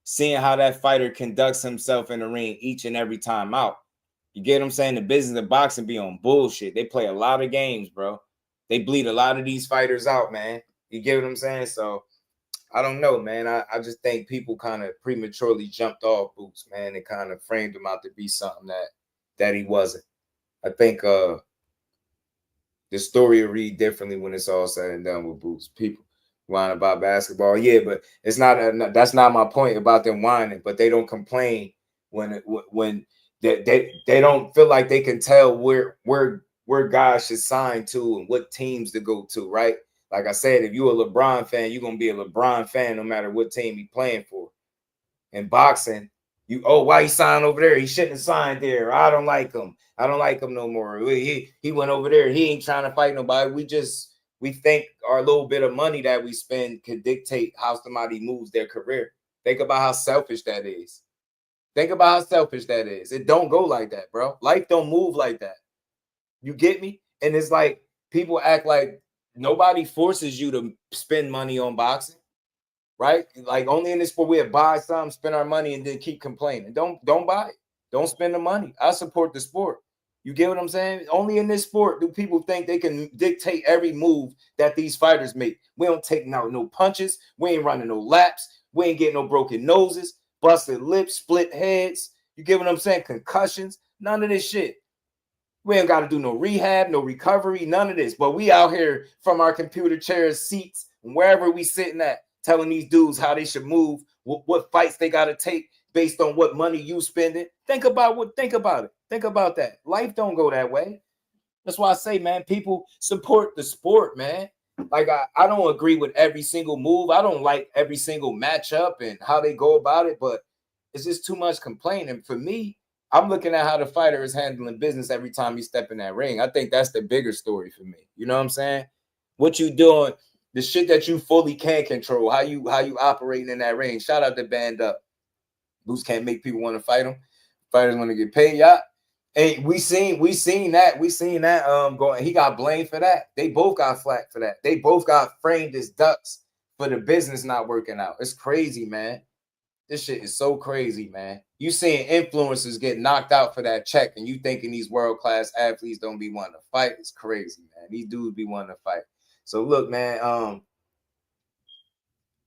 seeing how that fighter conducts himself in the ring each and every time out. You get what I'm saying? The business of boxing be on bullshit. They play a lot of games, bro. They bleed a lot of these fighters out, man. You get what I'm saying? So I don't know, man. I just think people kind of prematurely jumped off Boots, man, and kind of framed him out to be something that he wasn't. I think the story will read differently when it's all said and done with Boots. People whine about basketball, yeah, but it's not. That's not my point about them whining. But they don't complain when they don't feel like they can tell where guys should sign to and what teams to go to, right? Like I said, if you're a LeBron fan, you're gonna be a LeBron fan no matter what team he's playing for. In boxing, why he signed over there? He shouldn't have signed there. I don't like him. I don't like him no more. He went over there. He ain't trying to fight nobody. We think our little bit of money that we spend could dictate how somebody moves their career. Think about how selfish that is. Think about how selfish that is. It don't go like that, bro. Life don't move like that. You get me? And it's like people act like nobody forces you to spend money on boxing, right? Like only in this sport we have buy some, spend our money, and then keep complaining. Don't buy it. Don't spend the money. I support the sport. You get what I'm saying? Only in this sport do people think they can dictate every move that these fighters make. We don't take no punches. We ain't running no laps. We ain't getting no broken noses, busted lips, split heads. You get what I'm saying? Concussions. None of this shit. We ain't got to do no rehab, no recovery, none of this. But we out here from our computer chairs, seats, and wherever we sitting at, telling these dudes how they should move, what fights they got to take based on what money you spending. Think about it. Think about that. Life don't go that way. That's why I say, man, people support the sport, man. Like I don't agree with every single move. I don't like every single matchup and how they go about it, but it's just too much complaining. For me, I'm looking at how the fighter is handling business every time he step in that ring. I think that's the bigger story for me. You know what I'm saying? What you doing, the shit that you fully can control, how you operating in that ring. Shout out to Band Up. Boots can't make people want to fight him. Fighters want to get paid. Yeah. Hey, we seen that going. He got blamed for that. They both got flack for that. They both got framed as ducks for the business not working out. It's crazy, man. This shit is so crazy, man. You seeing influencers get knocked out for that check, and you thinking these world-class athletes don't be wanting to fight. It's crazy, man. These dudes be wanting to fight. So look, man,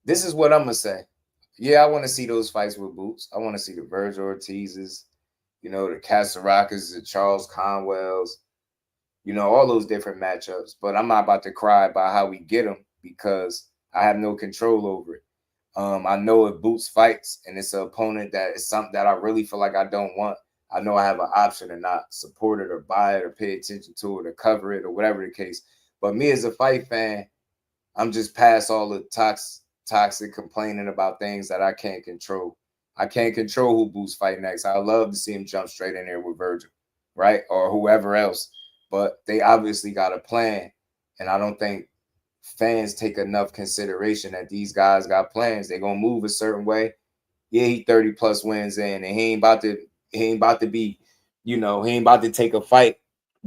this is what I'm gonna say. Yeah, I want to see those fights with Boots. I want to see the Virgil Ortizes, the Casarakas, the Charles Conwells, all those different matchups. But I'm not about to cry about how we get them because I have no control over it. I know if Boots fights and it's an opponent that is something that I really feel like I don't want, I know I have an option to not support it or buy it or pay attention to it or cover it or whatever the case. But me as a fight fan, I'm just past all the toxic complaining about things that I can't control. I can't control who Boots fight next. I love to see him jump straight in there with Virgil, right? Or whoever else. But they obviously got a plan. And I don't think fans take enough consideration that these guys got plans. They're gonna move a certain way. Yeah, he 30 plus wins in, and he ain't about to be, he ain't about to take a fight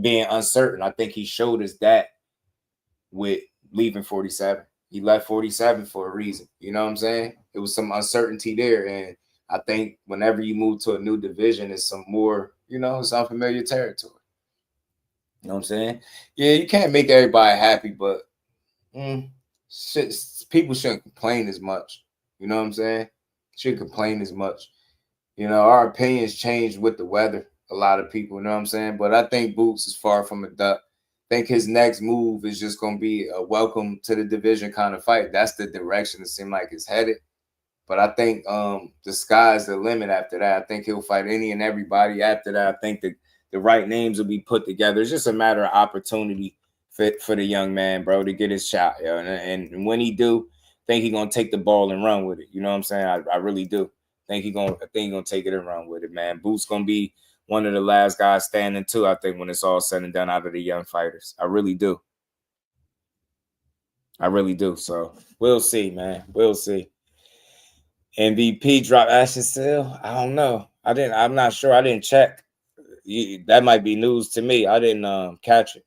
being uncertain. I think he showed us that with leaving 47. He left 47 for a reason. You know what I'm saying? It was some uncertainty there. And I think whenever you move to a new division, it's some more, it's unfamiliar territory. You know what I'm saying? Yeah, you can't make everybody happy, but people shouldn't complain as much. You know what I'm saying? Shouldn't complain as much. Our opinions change with the weather. A lot of people, you know what I'm saying? But I think Boots is far from a duck. I think his next move is just going to be a welcome to the division kind of fight. That's the direction it seems like it's headed. But I think the sky's the limit after that. I think he'll fight any and everybody after that. I think the right names will be put together. It's just a matter of opportunity for the young man, bro, to get his shot. Yo. And when he do, I think he's going to take the ball and run with it. You know what I'm saying? I really do. I think he's going to take it and run with it, man. Boots going to be one of the last guys standing too, I think, when it's all said and done out of the young fighters. I really do. So we'll see, man. We'll see. MVP drop Ashton Seal? I don't know. I'm not sure. I didn't check. That might be news to me. I didn't catch it.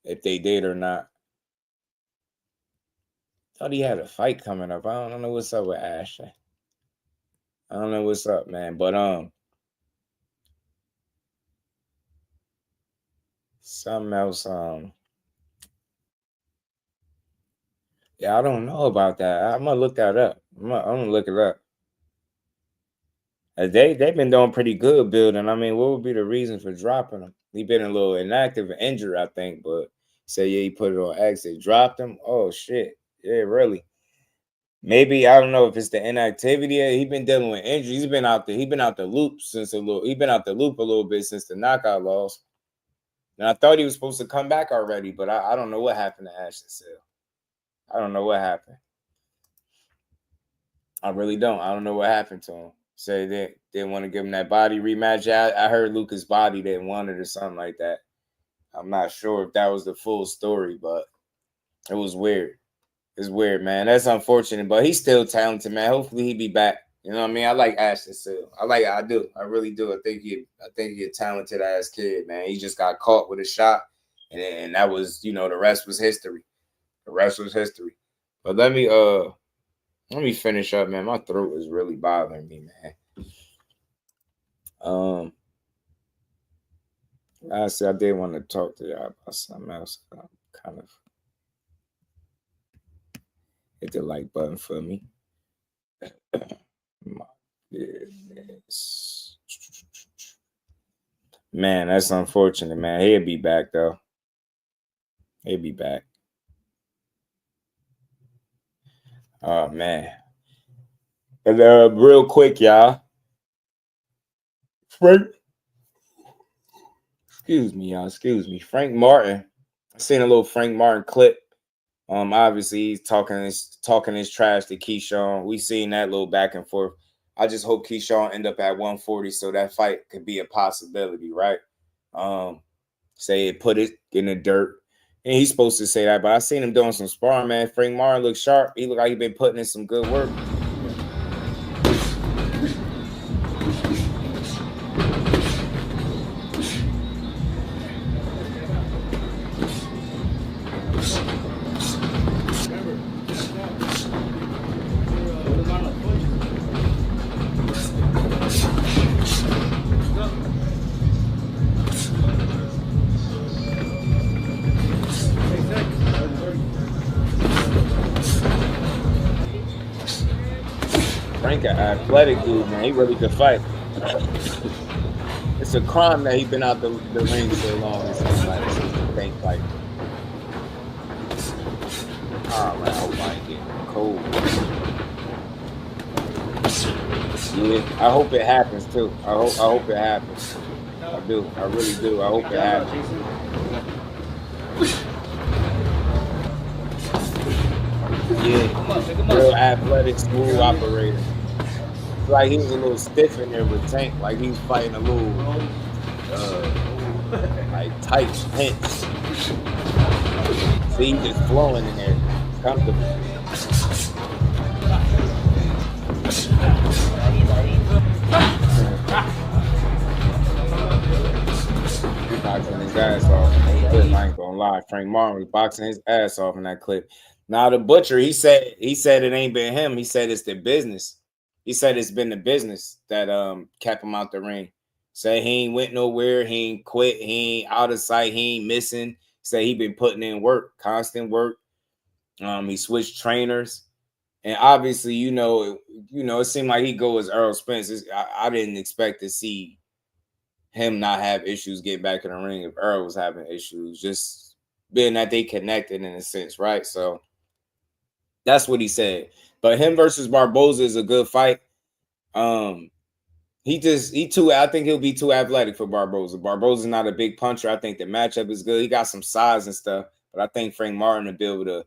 if they did or not. Thought he had a fight coming up. I don't know what's up with Ashley. I don't know what's up, man. But something else. Yeah, I don't know about that. I'm gonna look that up. I'm gonna look it up. They've been doing pretty good building. I mean, what would be the reason for dropping him? He been a little inactive and injured, I think. But say yeah, he put it on X. They dropped him. Oh shit. Yeah, really. Maybe I don't know if it's the inactivity. He been dealing with injuries. He been out the loop since a little. He been out the loop a little bit since the knockout loss. And I thought he was supposed to come back already, but I don't know what happened to Ashton Sale. I don't know what happened. I really don't. I don't know what happened to him. Say they didn't want to give him that body rematch. I heard Lucas' body didn't want it or something like that. I'm not sure if that was the full story, but it was weird. It's weird, man. That's unfortunate, but he's still talented, man. Hopefully he be back. You know what I mean? I like Ashton Sale. I do. I really do. I think he a talented ass kid, man. He just got caught with a shot, and that was, the rest was history. The rest was history. But let me finish up, man. My throat is really bothering me, man. Lastly, I did want to talk to y'all about something else. Kind of hit the like button for me. My goodness. Man, that's unfortunate, man. He'll be back, though. He'll be back. Oh, man. And real quick, y'all. Excuse me, y'all. Excuse me. Frank Martin. I seen a little Frank Martin clip. Obviously he's talking his trash to Keyshawn. We seen that little back and forth. I just hope Keyshawn end up at 140 so that fight could be a possibility, right? Say it put it in the dirt. And he's supposed to say that, but I seen him doing some sparring, man. Frank Martin looked sharp. He looked like he been putting in some good work. Frank, an athletic dude, man. He really could fight. It's a crime that he been out the ring so long. It seems like since the Frank fight. Oh man, I hope I ain't getting cold. Yeah, I hope it happens too. I hope it happens. I do. I really do. I hope it happens. Yeah, real athletic, smooth operator. Like he was a little stiff in there with Tank, like he was fighting a little like tight pinch. See, he's just flowing in there, comfortable. He's boxing his ass off. I ain't gonna lie, Frank Martin was boxing his ass off in that clip. Now the Butcher, he said it ain't been him. He said it's the business. He said it's been the business that kept him out the ring. Say he ain't went nowhere. He ain't quit. He ain't out of sight. He ain't missing. Say he been putting in work, constant work. He switched trainers, and obviously, it seemed like he go as Earl Spence. I didn't expect to see him not have issues getting back in the ring if Earl was having issues. Just being that they connected in a sense, right? So that's what he said. But him versus Barboza is a good fight. I think he'll be too athletic for Barboza. Barboza's not a big puncher. I think the matchup is good. He got some size and stuff, but I think Frank Martin will be able to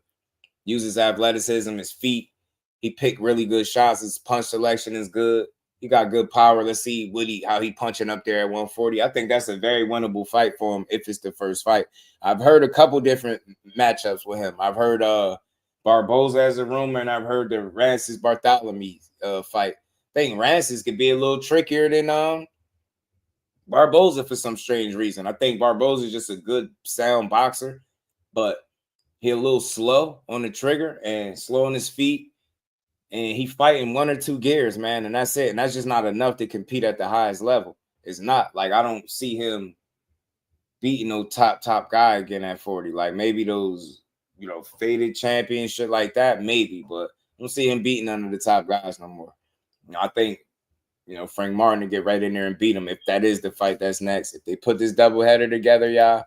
use his athleticism, his feet. He picked really good shots. His punch selection is good. He got good power. Let's see how he punching up there at 140. I think that's a very winnable fight for him if it's the first fight. I've heard a couple different matchups with him. I've heard Barboza as a rumor, and I've heard the Rancis Bartholomew fight. I think Rancis could be a little trickier than Barboza for some strange reason. I think Barboza is just a good, sound boxer. but he a little slow on the trigger and slow on his feet. And he fighting 1 or 2 gears, man. And that's it. And that's just not enough to compete at the highest level. It's not. Like, I don't see him beating no top guy again at 40. Like, maybe those, you know, faded champion shit like that, maybe. But I don't see him beating none of the top guys no more. You know, I think, you know, Frank Martin to get right in there and beat him if that is the fight that's next. If they put this doubleheader together, y'all,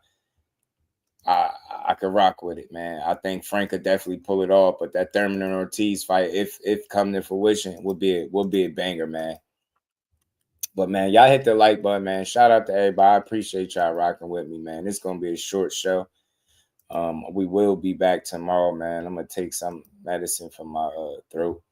I could rock with it, man. I think Frank could definitely pull it off. But that Thurman and Ortiz fight, if come to fruition, will be a banger, man. But man, y'all hit the like button, man. Shout out to everybody. I appreciate y'all rocking with me, man. It's gonna be a short show. We will be back tomorrow, man. I'm gonna take some medicine for my throat.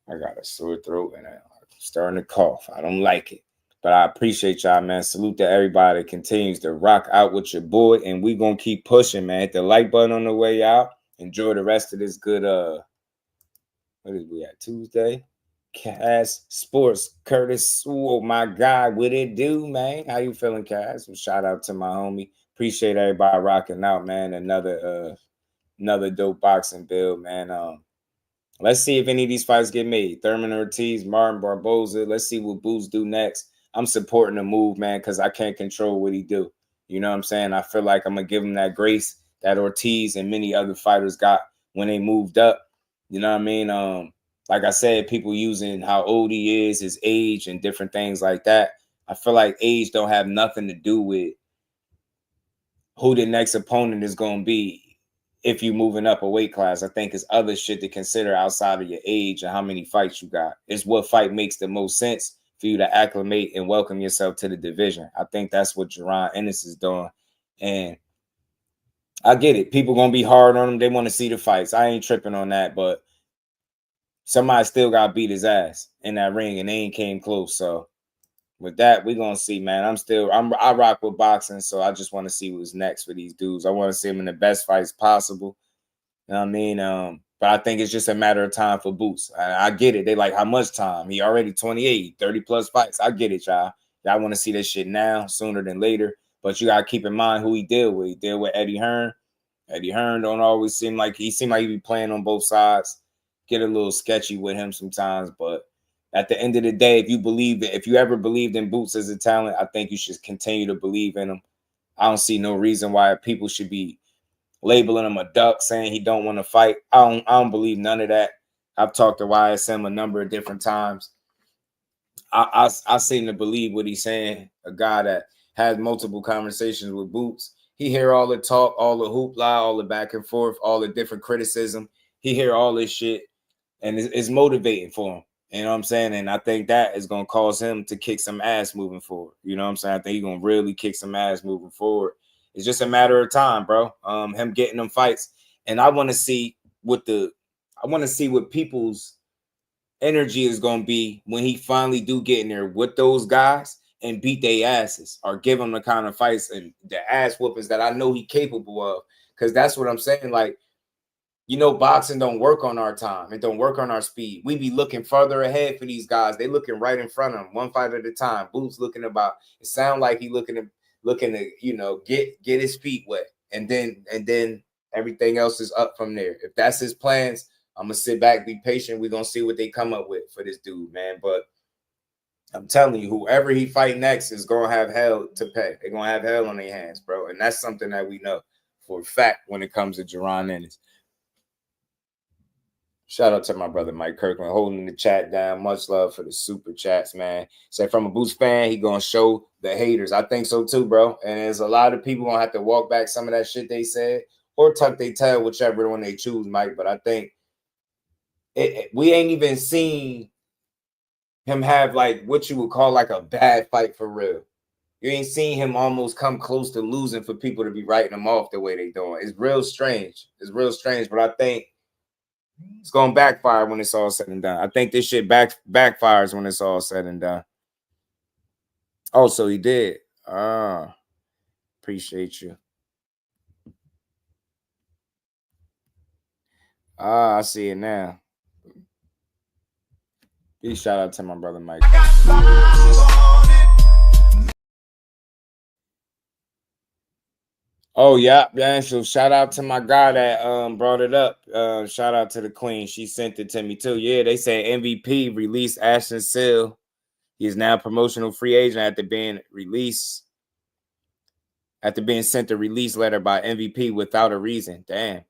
I got a sore throat and I'm starting to cough. I don't like it. But I appreciate y'all, man. Salute to everybody that continues to rock out with your boy. And we going to keep pushing, man. Hit the like button on the way out. Enjoy the rest of this good, what is we at, Tuesday? Cass Sports. Curtis, oh my God, what it do, man? How you feeling, Cass? Well, shout out to my homie. Appreciate everybody rocking out, man. Another dope boxing build, man. Let's see if any of these fights get made. Thurman Ortiz, Martin Barboza. Let's see what Boots do next. I'm supporting the move, man, because I can't control what he do. You know what I'm saying? I feel like I'm going to give him that grace that Ortiz and many other fighters got when they moved up. You know what I mean? Like I said, people using how old he is, his age, and different things like that. I feel like age don't have nothing to do with who the next opponent is going to be if you're moving up a weight class. I think it's other shit to consider outside of your age and how many fights you got. It's what fight makes the most sense for you to acclimate and welcome yourself to the division. I think that's what Ennis is doing. And I get it. People going to be hard on him. They want to see the fights. I ain't tripping on that, but somebody still got to beat his ass in that ring, and they ain't came close. So with that, we're going to see, man. I rock with boxing, so I just want to see what's next for these dudes. I want to see them in the best fights possible. You know what I mean? But I think it's just a matter of time for Boots. I get it. They like, how much time? He already 28, 30-plus fights. I get it, y'all. Y'all want to see this shit now, sooner than later. But you got to keep in mind who he deal with. He deal with Eddie Hearn. Eddie Hearn don't always seem like he be playing on both sides. Get a little sketchy with him sometimes, but at the end of the day, if you ever believed in Boots as a talent, I think you should continue to believe in him. I don't see no reason why people should be labeling him a duck, saying he don't want to fight. I don't believe none of that. I've talked to YSM a number of different times. I seem to believe what he's saying. A guy that has multiple conversations with Boots. He hear all the talk, all the hoopla, all the back and forth, all the different criticism. He hear all this shit, and it's motivating for him. You know what I'm saying? And I think that is going to cause him to kick some ass moving forward. You know what I'm saying? I think he's going to really kick some ass moving forward. It's just a matter of time, bro. Him getting them fights. And I want to see what people's energy is going to be when he finally do get in there with those guys and beat their asses or give them the kind of fights and the ass whoopings that I know he's capable of. Because that's what I'm saying. Like, you know, boxing don't work on our time. It don't work on our speed. We be looking further ahead for these guys. They looking right in front of them, one fight at a time. Boots looking about. It sound like he looking to, you know, get his feet wet, and then everything else is up from there. If that's his plans, I'm gonna sit back, be patient. We're gonna see what they come up with for this dude, man. But I'm telling you, whoever he fight next is gonna have hell to pay. They're gonna have hell on their hands, bro. And that's something that we know for a fact when it comes to Ennis. Shout out to my brother Mike Kirkland holding the chat down. Much love for the super chats, man. Say from a Boots fan, he gonna show the haters. I think so too, bro. And there's a lot of people gonna have to walk back some of that shit they said or tuck their tail, whichever one they choose, Mike. But I think we ain't even seen him have like what you would call like a bad fight for real. You ain't seen him almost come close to losing for people to be writing him off the way they doing. It's real strange. But I think it's going to backfire when it's all said and done. I think this shit backfires when it's all said and done. Oh, so he did. Appreciate you. I see it now. Big shout out to my brother Mike. Oh yeah, man. So shout out to my guy that brought it up. Shout out to the queen. She sent it to me too. Yeah, they say MVP released Ashton Seal. He is now promotional free agent after being released. After being sent a release letter by MVP without a reason. Damn.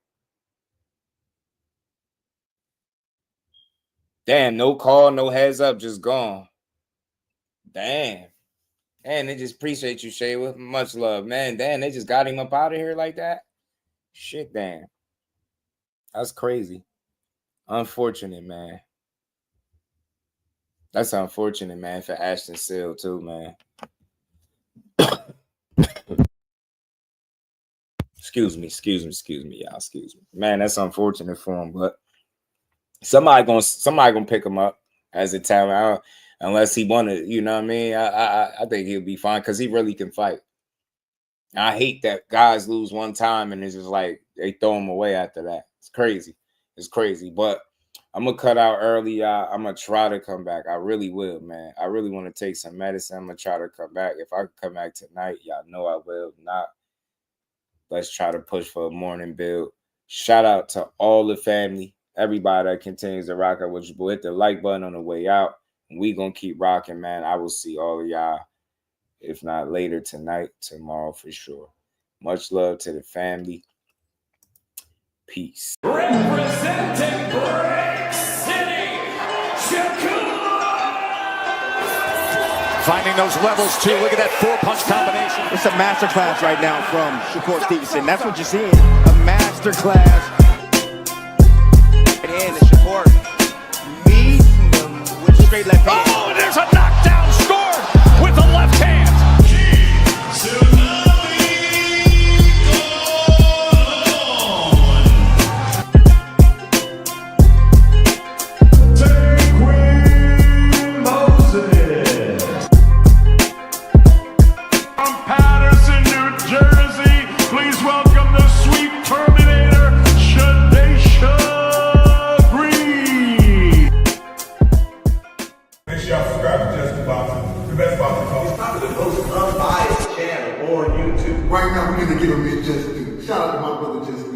Damn, no call, no heads up, just gone. Damn. Man, they just appreciate you, Shay. With much love, man. Damn, they just got him up out of here like that. Shit, damn. That's crazy. Unfortunate, man. That's unfortunate, man, for Ashton Seal, too, man. Excuse me, y'all. Excuse me. Man, that's unfortunate for him, but somebody gonna pick him up as a talent. Unless he wanted, you know what I mean? I think he'll be fine because he really can fight. I hate that guys lose one time and it's just like they throw him away after that. It's crazy. It's crazy. But I'm gonna cut out early, y'all. I'm gonna try to come back. I really will, man. I really want to take some medicine. I'm gonna try to come back. If I can come back tonight, y'all know I will. If not, let's try to push for a morning build. Shout out to all the family, everybody that continues to rock out with you. Boy, hit the like button on the way out. We gonna keep rocking, man. I will see all of y'all, if not later tonight, tomorrow for sure. Much love to the family. Peace. Representing Brick City, finding those levels too. Look at that 4-punch combination. It's a masterclass right now from Shakur Stevenson. That's what you're seeing. A masterclass. And Shakur meeting them with straight left hand. Oh, and there's a knockdown scored with the left hand. Right now, we're going to give him his just due. Shout out to my brother Just